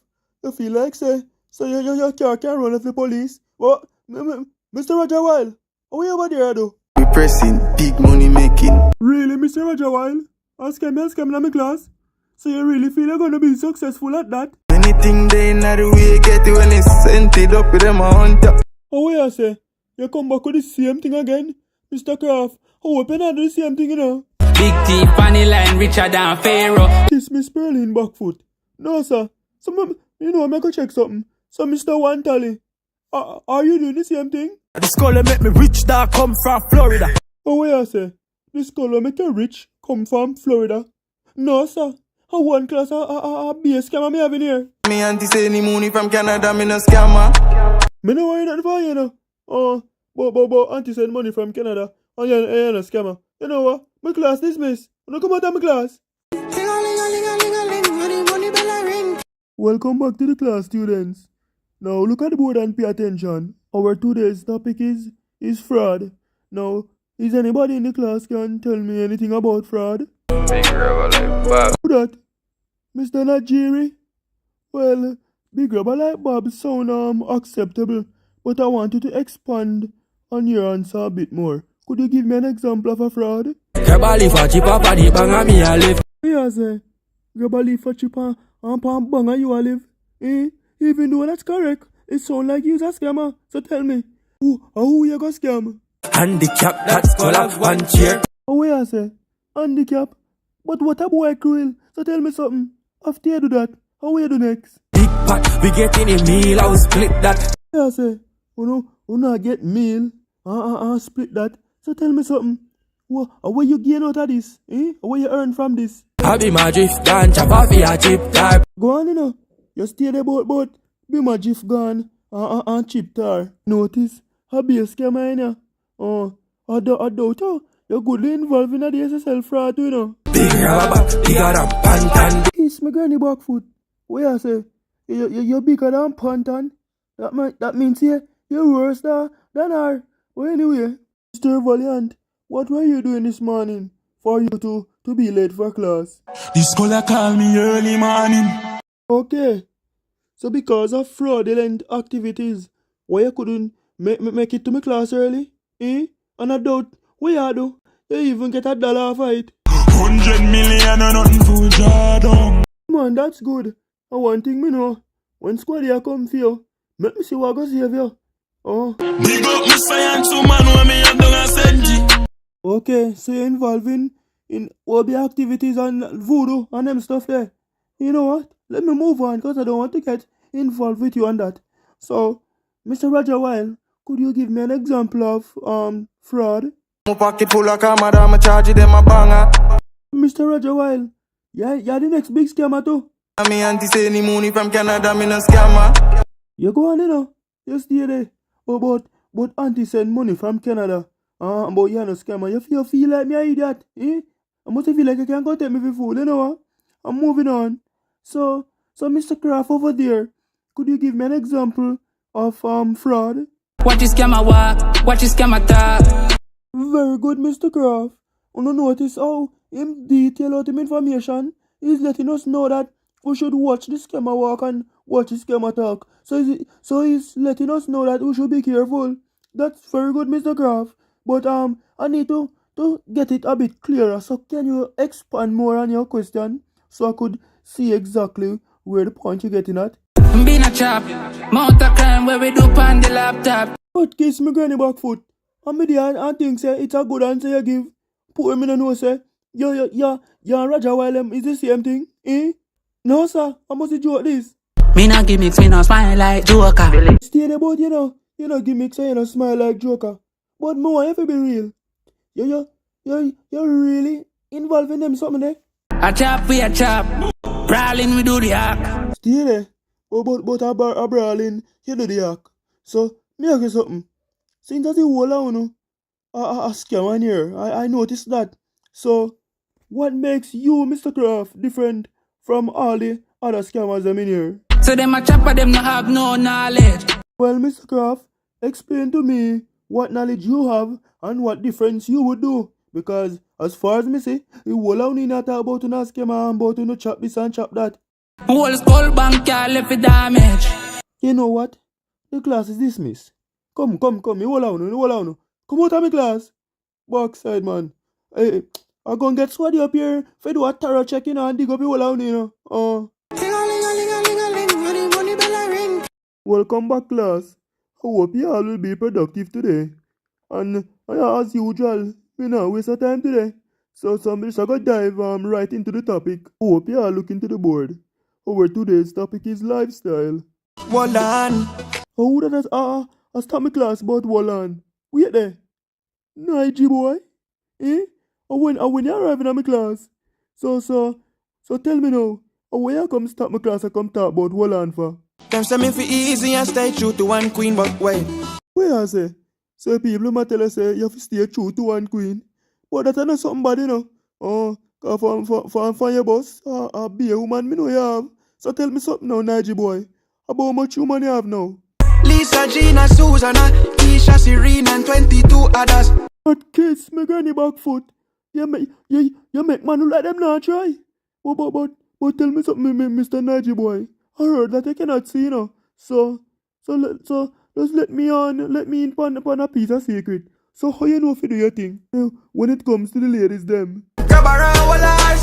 [SPEAKER 1] You feel like say so your car can't run off the police. What? Mr. Roger Weil, how are you over there though?
[SPEAKER 10] We pressing, big money making.
[SPEAKER 1] Really, Mr. Roger Weil? Ask him in my class. So you really feel you're gonna be successful at that?
[SPEAKER 10] Anything they in the way get when it's sent it up with them on top.
[SPEAKER 1] How you say? You come back with the same thing again? Mr. Craft, how open are the same thing, you know?
[SPEAKER 4] Big T, funny line, richer than Pharaoh.
[SPEAKER 1] Kiss Miss Perlin backfoot. No, sir. You know, I'm going to check something. So, Mr. One Tally, are you doing the same thing?
[SPEAKER 2] The skull make me rich, dog come from Florida.
[SPEAKER 1] Oh, what you say? The skull make you rich, come from Florida? No, sir. a one class a base scammer me having here.
[SPEAKER 2] Me auntie say any money from Canada, me no scammer.
[SPEAKER 1] Me no worry nothing for you know. Oh, but auntie send money from Canada. Oh, you're a scammer. You know what? My class dismissed. You know come out of my class. Welcome back to the class, students. Now look at the board and pay attention. Our today's topic is fraud. Now, is anybody in the class can tell me anything about fraud?
[SPEAKER 7] Big rubber like Bob.
[SPEAKER 1] Who that? Mr. Najiri? Well, big rubber like Bob sound acceptable, but I want you to expand on your answer a bit more. Could you give me an example of a fraud?
[SPEAKER 3] Grab a leaf for cheaper for the bang and me a live.
[SPEAKER 1] Yeah, say, grab a leaf for cheaper and pan bang and you a live. Eh? Even though that's correct, it sound like you's a scammer. So tell me, who you gonna scam?
[SPEAKER 3] Handicap that's color one chair.
[SPEAKER 1] Oh, yeah, say, handicap. But what a boy cruel. So tell me something. After you do that, how will you do next?
[SPEAKER 3] Big pot, we get in a meal, I'll split that.
[SPEAKER 1] Yeah, say, you not get meal, split that. So tell me something. What you gain out of this? Eh? What you earn from this?
[SPEAKER 3] I be my drift gone, chop off your chip tar.
[SPEAKER 1] Go on, You stay there boat. Be my drift gone, chip tar. Notice, I be a scammer, you know. I doubt you're goodly involved in the SSL fraud, you know.
[SPEAKER 3] Big rubber, bigger than pantan.
[SPEAKER 1] It's my granny back foot. What you say? You're bigger than pantan? That means you're worse than her. Well, anyway, Mr. Valiant, what were you doing this morning for you to be late for class?
[SPEAKER 6] This scholar call me early morning.
[SPEAKER 1] Okay. So because of fraudulent activities, why you couldn't make it to my class early? Eh? And I doubt, what you do? You even get $1 for it.
[SPEAKER 6] 100 million or nothing to draw down.
[SPEAKER 1] Man, that's good. And one thing me know, when squad here come for you, make me see what I go save you. Oh.
[SPEAKER 6] Big up my science woman when me have done a senti.
[SPEAKER 1] Okay, so you're involving in hobby activities and voodoo and them stuff there. You know what? Let me move on because I don't want to get involved with you on that. So, Mr. Roger Weil, could you give me an example of fraud?
[SPEAKER 2] My pocket full of camera, me charge them a banger.
[SPEAKER 1] Mr. Roger Weil, you're the next big scammer too.
[SPEAKER 2] Me auntie say any money from Canada, me no scammer.
[SPEAKER 1] You go on, you stay there. Oh, but auntie send money from Canada. But you're no scammer. You feel like me an idiot, eh? I must feel like you can't go take me for fool, you know what? I'm moving on. So Mr. Kraft over there, could you give me an example of fraud?
[SPEAKER 4] Watch this scammer walk, watch this scammer talk.
[SPEAKER 1] Very good, Mr. Kraft. You notice how him detail out him information. He's letting us know that we should watch the scammer walk and watch the scammer talk. So he's letting us know that we should be careful. That's very good, Mr. Kraft. But I need to get it a bit clearer. So can you expand more on your question so I could see exactly where the point you're getting at?
[SPEAKER 4] Been a chop, mount a crime where we do on the laptop.
[SPEAKER 1] But kiss me granny back foot. And me there and think say it's a good answer you give. Put him in the nose say, yeah, Roger Weil is the same thing, eh? No sir, I must joke this.
[SPEAKER 4] Me not gimmicks, me not smile like Joker.
[SPEAKER 1] Stay there but you know gimmicks and you know smile like Joker. But more if you be real. You're really involved in them something there?
[SPEAKER 4] A chop, we a chop. Brawling, we do the hack.
[SPEAKER 1] Stay there. But a brawling, you do the hack. So, me ask you something. Since that's the whole of a scam on here, I noticed that. So, what makes you, Mr. Kraft, different from all the other scammers them in here?
[SPEAKER 4] So them a chopper, them no have no knowledge.
[SPEAKER 1] Well, Mr. Kraft, explain to me what knowledge you have and what difference you would do. Because as far as me say, the whole of you not talk about a scammer and about to chop this and chop that.
[SPEAKER 4] Whole skull bank can't left for damage.
[SPEAKER 1] You know what? The class is dismissed. Come, you hold on. Come out of my class. Backside, man. Hey, I'm gonna get sweaty up here if I do a thorough check, and dig up your hold on, Welcome back, class. I hope you all will be productive today. And as usual, we not waste our time today. So somebody shall go dive right into the topic. I hope you all look into the board. Our today's topic is lifestyle.
[SPEAKER 2] Wallan.
[SPEAKER 1] Oh, that is I start my class about Wallan. Wait there. Nige boy. Eh? And when you arrive in my class. So So tell me now, where you come stop my class and come talk about Holland for?
[SPEAKER 2] Them say me fi easy and stay true to one queen, but wait.
[SPEAKER 1] Where I say? So people might tell us say you have to stay true to one queen. But that ain't something bad, you know. Oh, for your boss, be a woman me know you have. So tell me something now, Nigel boy. About how much woman you have now?
[SPEAKER 2] Lisa, Gina, Susanna, Keisha, Serena, and 22 others.
[SPEAKER 1] But kiss me granny back foot. You make man who like them not try. But tell me something, Mr. Nigel boy. I heard that I cannot see, you know. So just let me in upon a piece of secret. So how you know if you do your thing? When it comes to the ladies them.
[SPEAKER 2] Grab around while I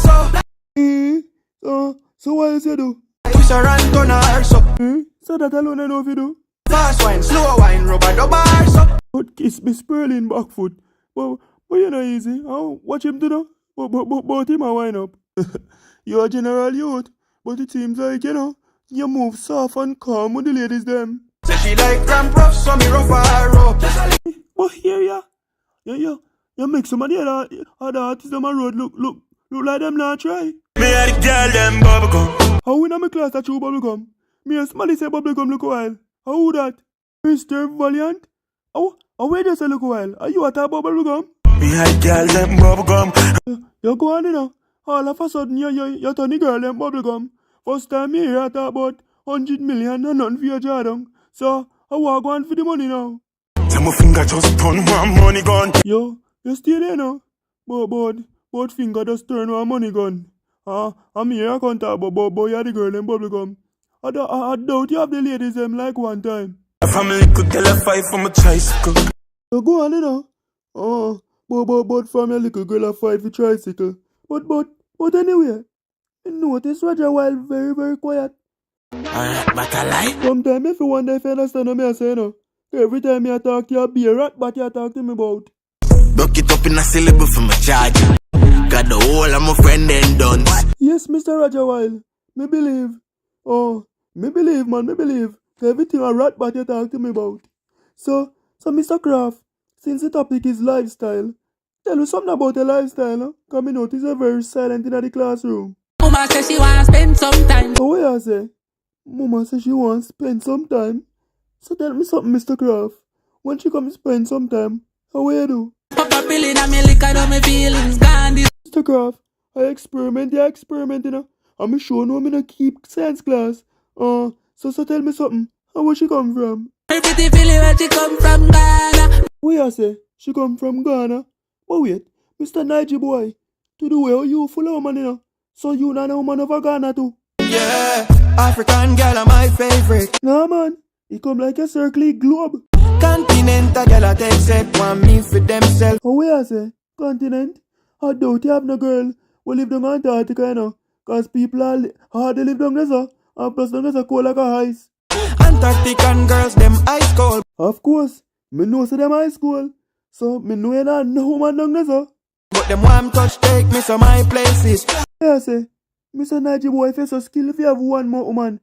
[SPEAKER 2] so.
[SPEAKER 1] So what else you do?
[SPEAKER 2] Twist her and turn her so.
[SPEAKER 1] So that alone I know if you do.
[SPEAKER 2] Fast wine, slow wine, rubber double so.
[SPEAKER 1] But kiss me spurling back foot. But you know easy. Watch him do that. But him a wind up. You're a general youth. But it seems like, you know, you move soft and calm with the ladies them.
[SPEAKER 2] Say she like ramp rough, so me rough her up.
[SPEAKER 1] But here you make some of the other artists on my road look like them not try.
[SPEAKER 6] Me and the girl them bubblegum.
[SPEAKER 1] How in my class that you bubblegum? Me and somebody say bubblegum look a while. How that? Mr. Valiant? Oh, where does it look a while? Are you at a bubblegum?
[SPEAKER 6] Me and the girl them bubblegum.
[SPEAKER 1] You go on, you know. All of a sudden, you turn the girl them bubblegum. First time you hear talk about 100 million and nothing for your Jordan. So, I walk on for the money now.
[SPEAKER 6] Tell my finger just turn one money gun.
[SPEAKER 1] Yo, you stay there now. But finger just turn one money gun. I'm here I can't talk about you the girl them bubblegum. I doubt you have the ladies them like one time.
[SPEAKER 6] A family could tell a fight from a tricycle.
[SPEAKER 1] So go on, you know. But from your little girl a fight for tricycle. But anyway, you notice Roger Wild very, very quiet.
[SPEAKER 2] But I like.
[SPEAKER 1] Sometimes if you wonder if you understand what I say, you know. Every time you talk to you, be a rat, but you talk to me about.
[SPEAKER 2] Duck it up in a syllable for my charge. Got the whole of my friend and done.
[SPEAKER 1] Yes, Mr. Roger Wild. Me believe. Me believe. Everything a rat, but you talk to me about. So Mr. Kraft, since the topic is lifestyle, tell me something about your lifestyle, huh? Because me notice you're very silent in the classroom.
[SPEAKER 4] Mama says she want to spend some time.
[SPEAKER 1] Oh, what you say? Mama says she want to spend some time. So tell me something, Mr. Kraft. When she come spend some time, how will you do?
[SPEAKER 4] Papa billing and me lick out my feelings gone.
[SPEAKER 1] Mr. Kraft, I experiment, you know. I'm sure no me no keep science class. So tell me something. How will she come from?
[SPEAKER 4] Pretty feeling where she come from Ghana.
[SPEAKER 1] What you say? She come from Ghana? But wait, Mr. Nigel boy, to the way how you full of money, you know. So you not a woman of Ghana too?
[SPEAKER 2] Yeah, African girl are my favorite.
[SPEAKER 1] Nah man, he come like a circle globe.
[SPEAKER 2] Continental girl I take set one me for themselves.
[SPEAKER 1] Oh what you say? Continent? I doubt you have no girl who live down Antarctica, you know. Cause people are hard to live down there, sir. And plus down there cold like a ice.
[SPEAKER 2] Antarctican girls, them ice cold.
[SPEAKER 1] Of course, me know say them ice cold. So me know you not no woman down there, sir.
[SPEAKER 2] But them warm touch take me to my places.
[SPEAKER 1] Yeah, say, Mr. Nigel boy, if you're so skilled, if you have one more woman,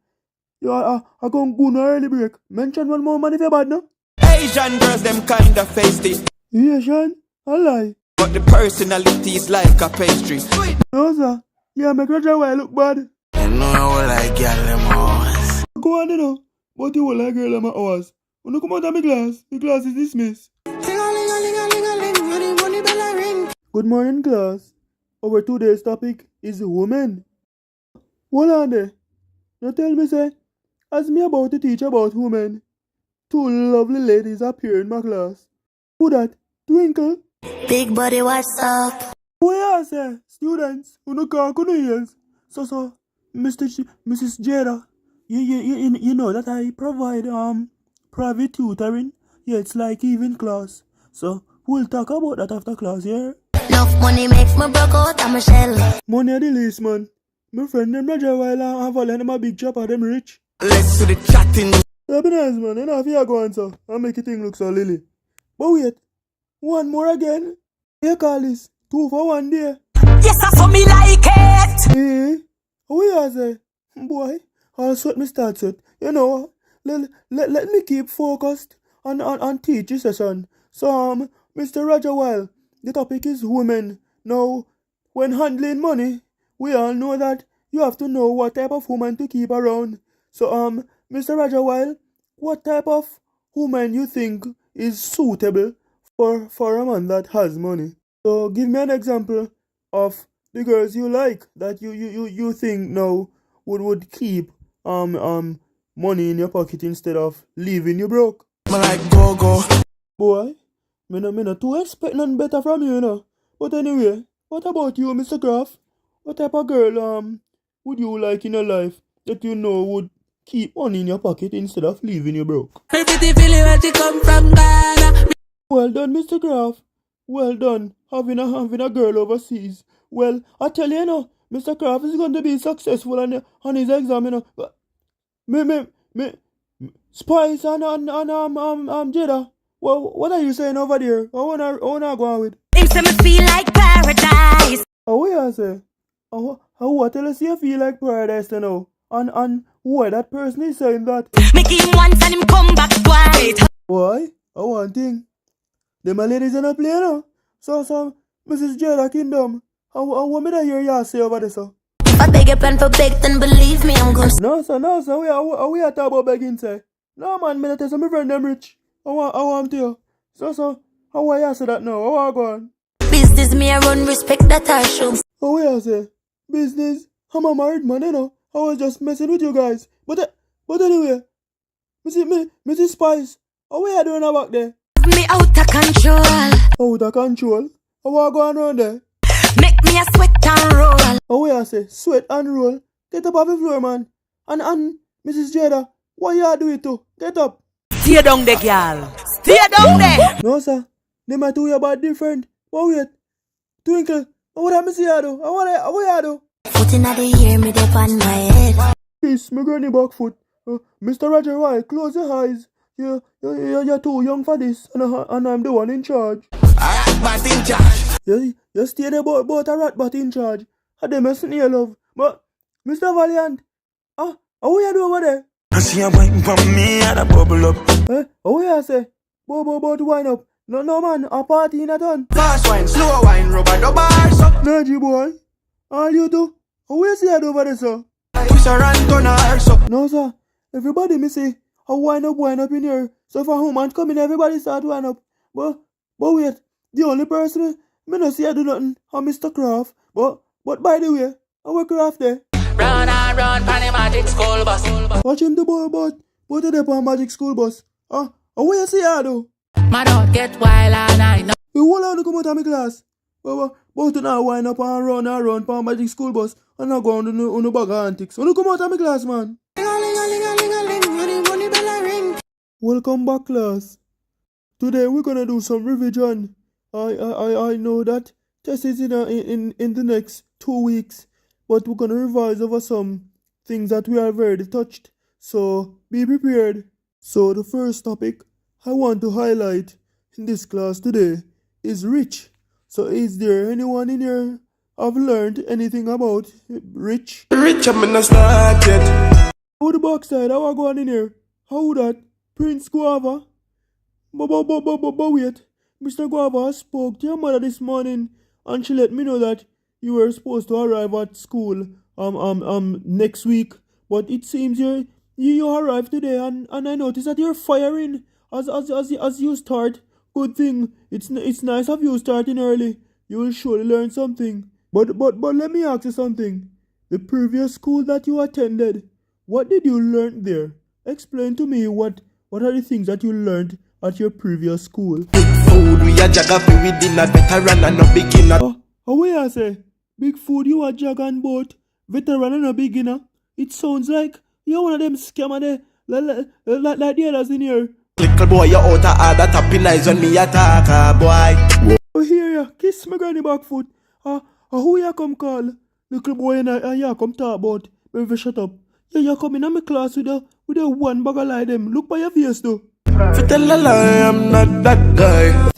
[SPEAKER 1] you are going to go no early break. Mention one more woman if you're bad, no?
[SPEAKER 2] Asian girls, them kinda feisty.
[SPEAKER 1] Asian? I lie.
[SPEAKER 2] But the personality is like a pastry.
[SPEAKER 1] No, sir. Yeah, make Roger Wild look bad.
[SPEAKER 2] You know I like girl them hours.
[SPEAKER 1] Go on, you know. But you will like girl them hours. When you come out of my class, the class is dismissed. Good morning, class. Our today's topic is women. Hold on there. Now tell me, say, as me about to teach about women, two lovely ladies appear in my class. Who that? Twinkle?
[SPEAKER 8] Big body, what's up?
[SPEAKER 1] Oh yeah, say, students, who no can't ears. So, Mrs. Jada, you know that I provide private tutoring. Yeah, it's like even class. So we'll talk about that after class, yeah?
[SPEAKER 8] Enough money makes me broke out of my shell.
[SPEAKER 1] Money are the least, man. My friend them Roger Wild and have them a big job and them rich.
[SPEAKER 2] Let's do the chatting.
[SPEAKER 1] That'd be nice, man. You know, if you go on, so I'll make it thing look so lily. But wait, one more again. Here, call this 2 for 1 day.
[SPEAKER 9] Yes, I saw me like it.
[SPEAKER 1] What you say? Boy, I'll sort me start set. You know, let me keep focused on teach this session. So, Mr. Roger Wild, the topic is women. Now, when handling money, we all know that you have to know what type of woman to keep around. So, Mr. Roger Wild, what type of woman you think is suitable for a man that has money? So, give me an example of the girls you like that you think now would keep money in your pocket instead of leaving you broke.
[SPEAKER 2] Like go.
[SPEAKER 1] Boy, me no too expect nothing better from you, you know. But anyway, what about you, Mr. Graff? What type of girl would you like in your life that you know would keep money in your pocket instead of leaving you broke?
[SPEAKER 4] Pretty feeling where she come from Ghana.
[SPEAKER 1] Well done, Mr. Graff. Well done, having a girl overseas. Well, I tell you now, Mr. Graff is going to be successful on his exam, you know. Me, Spice and Jada. Well, what are you saying over there? I wanna go on with.
[SPEAKER 8] Him say me feel like paradise.
[SPEAKER 1] Oh, what you say? Oh, what tell us you feel like paradise you know? And why that person is saying that?
[SPEAKER 8] Make him once and him come back twice.
[SPEAKER 1] Why? I one thing. Them my ladies in a play now. So, Mrs. Jada Kingdom. How want me to hear you say over this, sir?
[SPEAKER 8] If I beg a pen for beg, then believe me, I'm gonna.
[SPEAKER 1] No, sir. We are talking about begging, say. No, man, me not tell some of my friend them rich. I want to you. So, how are you say that now? How are go on?
[SPEAKER 8] Business me, I run, respect that I show.
[SPEAKER 1] How are you say? Business? I'm a married man, you know. I was just messing with you guys. But anyway, Mrs. Spice, how are you doing about there?
[SPEAKER 8] Me out of control.
[SPEAKER 1] Out of control? How are you going around there?
[SPEAKER 8] Make me a sweat and roll.
[SPEAKER 1] How are you say? Sweat and roll? Get up off the floor, man. And Mrs. Jada, what you do it to? Get up.
[SPEAKER 11] Stay down there, girl. Stay down there.
[SPEAKER 1] No, sir. Them are two about different. But wait. Twinkle. What am I see you do? What you do?
[SPEAKER 8] Foot in the ear, me dip on my head.
[SPEAKER 1] Kiss my granny back foot. Mr. Roger White, close your eyes. You're too young for this, and I'm the one in charge.
[SPEAKER 2] Alright, but in charge.
[SPEAKER 1] You stay there about a rat but in charge. I dem messing here, love. But, Mr. Valiant, how you do over there?
[SPEAKER 2] I see a wine from me and a bubble up.
[SPEAKER 1] How you say? About wine up. No man, a party in a ton.
[SPEAKER 2] Fast wine, slow wine, rubber the bars up.
[SPEAKER 1] Naji boy, all you do? How you see it over there, sir?
[SPEAKER 2] Twist around, turn her up.
[SPEAKER 1] No, sir. Everybody me say, I wine up in here. So if a woman come in, everybody start wine up. But wait, the only person me no see I do nothing, Mr. Craft. But by the way, I work Craft there.
[SPEAKER 4] Run and run, pan magic school bus.
[SPEAKER 1] Watch him the boy, but they on magic school bus. What you see I do?
[SPEAKER 4] My dog get wild all night. No.
[SPEAKER 1] You won't have to come out of my class. But to now wind up and run for magic school bus and not go on the bag of antics. When you come out of my class, man. Welcome back, class. Today we're gonna do some revision. I know that test is in the next 2 weeks, but we're gonna revise over some things that we have already touched. So be prepared. So the first topic I want to highlight in this class today is rich. So is there anyone in here have learned anything about rich?
[SPEAKER 2] Rich, I'm not start yet.
[SPEAKER 1] How the backside? How I go on in here? How that? Prince Guava? But wait. Mr. Guava spoke to your mother this morning and she let me know that you were supposed to arrive at school next week. But it seems you arrived today and I noticed that you're firing as you start. Good thing. It's nice of you starting early. You will surely learn something. But let me ask you something. The previous school that you attended, what did you learn there? Explain to me what are the things that you learned at your previous school.
[SPEAKER 2] Big food, we a geography within a veteran and a beginner.
[SPEAKER 1] How you say? Big food, you a jag and boat, veteran and a beginner. It sounds like you're one of them scammer there, like the others in here.
[SPEAKER 2] Little boy, you out of order, tapping eyes when me attack, boy.
[SPEAKER 1] Oh, here ya, kiss my granny back foot. Who you come call? Little boy and you come talk about. Maybe shut up. Yeah, you come in my class with a one bag of lie them. Look by your face though.
[SPEAKER 2] Fi tell a lie, I'm not that guy.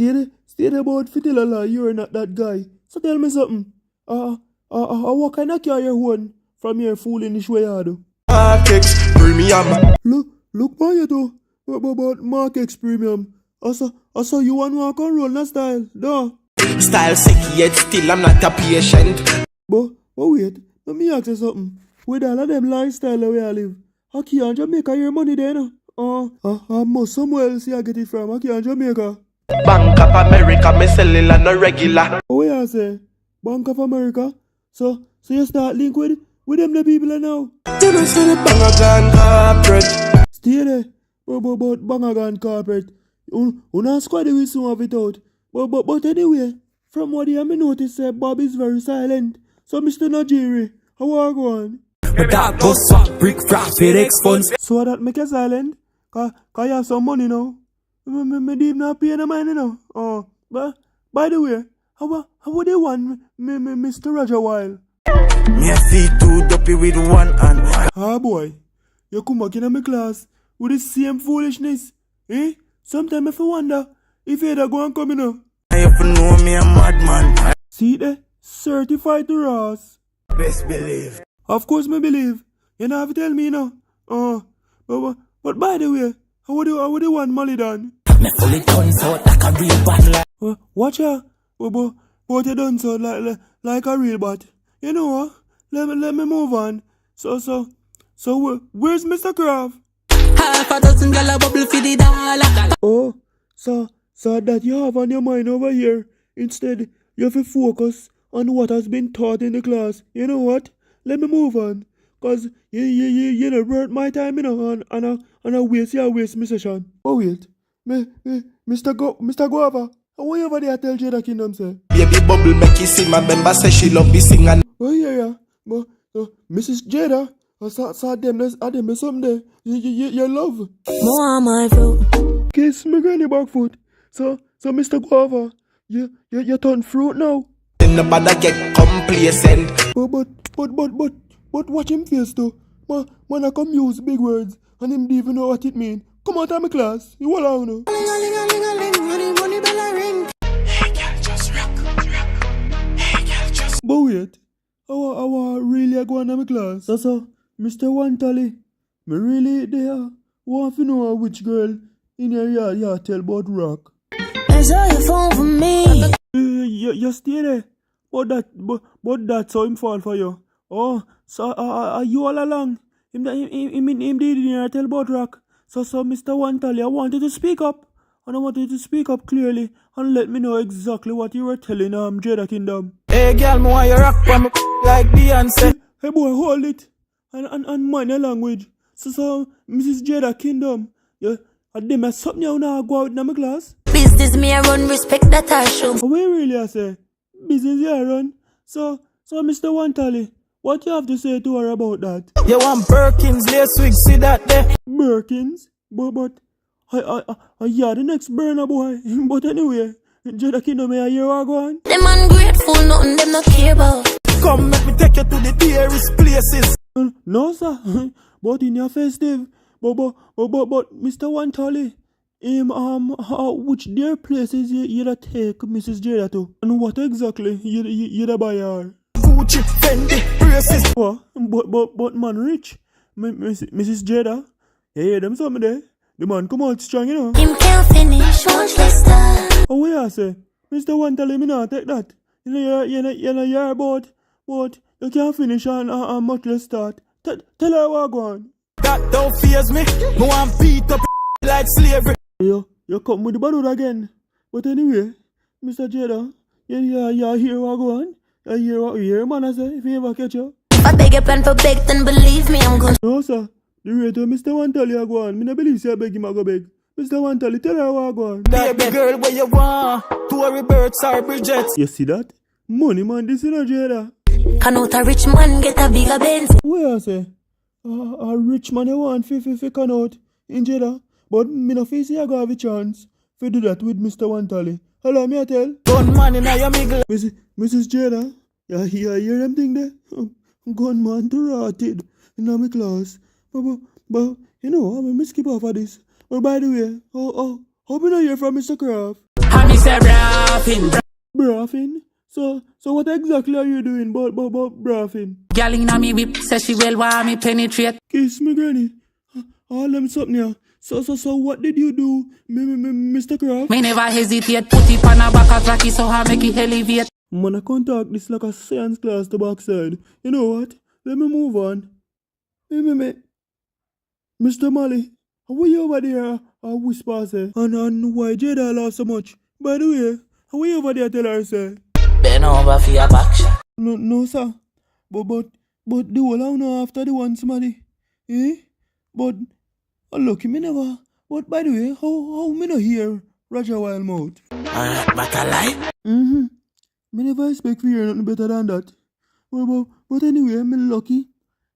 [SPEAKER 1] Stay there about fi tell a lie, you're not that guy. So tell me something. What kind of car you own from your foolish way you do?
[SPEAKER 2] Markex Premium.
[SPEAKER 1] Look by you though. About Markex Premium. Also you want walk and roll na style, duh.
[SPEAKER 2] Style sick yet still I'm not a patient.
[SPEAKER 1] But wait, let me ask you something. With all of them lifestyle where I live, I can't Jamaica your money then. I must somewhere else I get it from. I can't Jamaica.
[SPEAKER 12] Bank of America, me cellular no regular.
[SPEAKER 1] What you say? Bank of America? So you start link with them the people now?
[SPEAKER 12] You know say the Bangagan corporate.
[SPEAKER 1] Stay there. But Bangagan corporate. Una squad we soon have it out. But anyway, from what I notice, Bob is very silent. So Mr. Najiri, how are you going?
[SPEAKER 3] My dog go swap brick profit expense.
[SPEAKER 1] So that make you silent? Cause you have some money now. Me deep not pay no money now. But by the way, how would they want me Mr. Roger Wild?
[SPEAKER 12] Me a see two dopey with one hand.
[SPEAKER 1] Ah boy, you come back in my class with the same foolishness. Eh? Sometimes if I wonder if you'd go and come in now.
[SPEAKER 12] You know me a madman.
[SPEAKER 1] See there? Certified to Ross.
[SPEAKER 12] Best believe.
[SPEAKER 1] Of course me believe. You don't have to tell me now. But by the way, how would you want Molly done?
[SPEAKER 9] Me fully turns out like a real bad like.
[SPEAKER 1] Watch her. But you done so like a real bat. You know what? Let me move on. So where's Mr. Kraft?
[SPEAKER 4] Half a dozen gyal a bubble for the dollar.
[SPEAKER 1] Oh, so that you have on your mind over here. Instead, you have to focus on what has been taught in the class. You know what? Let me move on. Cause you know worth my time, you know, and I waste my session. Oh wait. Mr. Guava, how you over there tell Jada Kingdom say?
[SPEAKER 12] Baby bubble make you see my member say she love this sing and
[SPEAKER 1] oh yeah. But Mrs. Jada, I saw them someday. You love.
[SPEAKER 8] More my fruit.
[SPEAKER 1] Kiss me granny back foot. So Mr. Guava, you turn fruit now.
[SPEAKER 12] nobody get complacent.
[SPEAKER 1] But watch him face too. Man I come use big words and him don't even know what it mean. Come out of my class. You all out now. But wait, I really go on my class. So, Mr. Wantali, me really there want to know which girl in your yard tell about rock.
[SPEAKER 8] Is that your phone for me?
[SPEAKER 1] You stay there. But that's how him fall for you. Oh, so are you all along? Him did tell about rock. So Mr. Wantali, I wanted to speak up. And I wanted to speak up clearly and let me know exactly what you were telling Jada Kingdom.
[SPEAKER 12] Hey girl, me want you rock for me like Beyonce.
[SPEAKER 1] Hey boy, hold it. And mind your language. So Mrs. Jada Kingdom, yeah, I did mess something now go out in my class.
[SPEAKER 8] Business me I run, respect that I show.
[SPEAKER 1] What you really I say? Business you I run. So Mr. Wantali, what you have to say to her about that?
[SPEAKER 12] You want Birkins, lace wig, see that there?
[SPEAKER 1] Birkins? But yeah, the next burner boy. But anyway, Jada Kingdom, may I hear what go on?
[SPEAKER 8] Them ungrateful, nothing them not care about.
[SPEAKER 12] Come, let me take you to the dearest places.
[SPEAKER 1] No, sir. But in your festive. But Mr. Wantali, which dear places you take Mrs. Jada to? And what exactly you buy her?
[SPEAKER 12] Gucci, Fendi, braces.
[SPEAKER 1] What? But man rich. Mrs. Jada, you hear them something there? The man come out strong, you know.
[SPEAKER 8] Him can't finish, watch the star.
[SPEAKER 1] Oh, what I say? Mr. Wantali, me not take that. You know, you're about, but you can't finish and much less start. Tell her what go on.
[SPEAKER 12] That don't fears me. No one beat up like slavery.
[SPEAKER 1] You come with the balloon again. But anyway, Mr. Jada, you hear what go on? You hear what you hear, man, I say, if you ever catch you.
[SPEAKER 8] If I beg a pen for beg, then believe me, I'm gonna.
[SPEAKER 1] No, sir. The rate of Mr. Wantali go on. Me no believe say I beg him I go beg. Mr. Wantali, tell her what go on.
[SPEAKER 12] Baby girl, where you want? Tory Birds or Bridgets?
[SPEAKER 1] You see that? Money man, this is not Jada.
[SPEAKER 8] Can out a rich man get a bigger Benz?
[SPEAKER 1] Where I say? A rich man I want fi can out in Jada. But me no feel say I go have a chance to do that with Mr. Wantali. Hello, me I tell.
[SPEAKER 12] Gunman in your middle.
[SPEAKER 1] Mrs. Jada, you hear them thing there? Gunman to rotted in my class. But you know, I'm a skip off of this. But by the way, hope you not hear from Mr. Kraft.
[SPEAKER 4] I miss a braffin.
[SPEAKER 1] Braffin? So what exactly are you doing about braffin?
[SPEAKER 4] Girl inna me whip, say she well want me penetrate.
[SPEAKER 1] Kiss me granny. All them something here. So what did you do, Mr. Kraft?
[SPEAKER 4] Me never hesitate, put it on a back of rocky so I make it elevate.
[SPEAKER 1] Man, I can't talk this like a science class to backside. You know what? Let me move on. Me. Mr. Molly, how are you over there? I whisper, say. And why Jada lost so much? By the way, how are you over there tell her, say?
[SPEAKER 9] Bend over for your back shot.
[SPEAKER 1] No, sir. But the whole I know after the one somebody. Eh? But, lucky me never. But by the way, how me no hear Roger Wildmouth?
[SPEAKER 9] But I lie?
[SPEAKER 1] Mm-hmm. Me never expect to hear nothing better than that. But anyway, me lucky.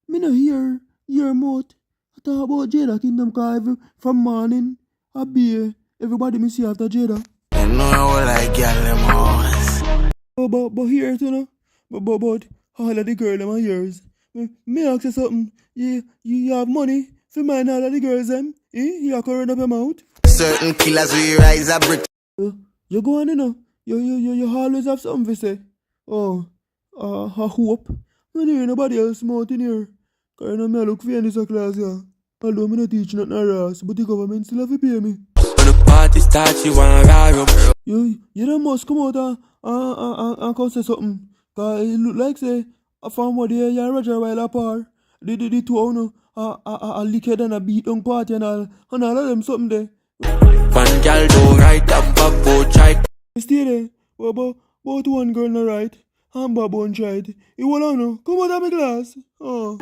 [SPEAKER 1] Me no hear your mouth. I talk about Jada Kingdom cause from morning, I be everybody me see after Jada.
[SPEAKER 9] You know how like girl them hoes.
[SPEAKER 1] But here you know. But all of the girl them are yours. Me ask you something. You have money for mine all of the girls them? You can run up your mouth.
[SPEAKER 9] Certain killers we rise a brick.
[SPEAKER 1] You go on, you know. You always have something to say. I hope. When you hear nobody else mouth in here. Cause you know me look for in this class, yeah. Although me not teach nothing ass, but the government still have to pay me.
[SPEAKER 3] When the party starts, you wanna ride up.
[SPEAKER 1] You don't must come out and come say something. Cause it look like say, from what they hear Roger while apart. The two of them, a licked and a beat on party and all of them something there.
[SPEAKER 3] One girl do right up a boat right.
[SPEAKER 1] Stay there. But one girl no right. And Babon tried. You will know. Come out of my class. Oh.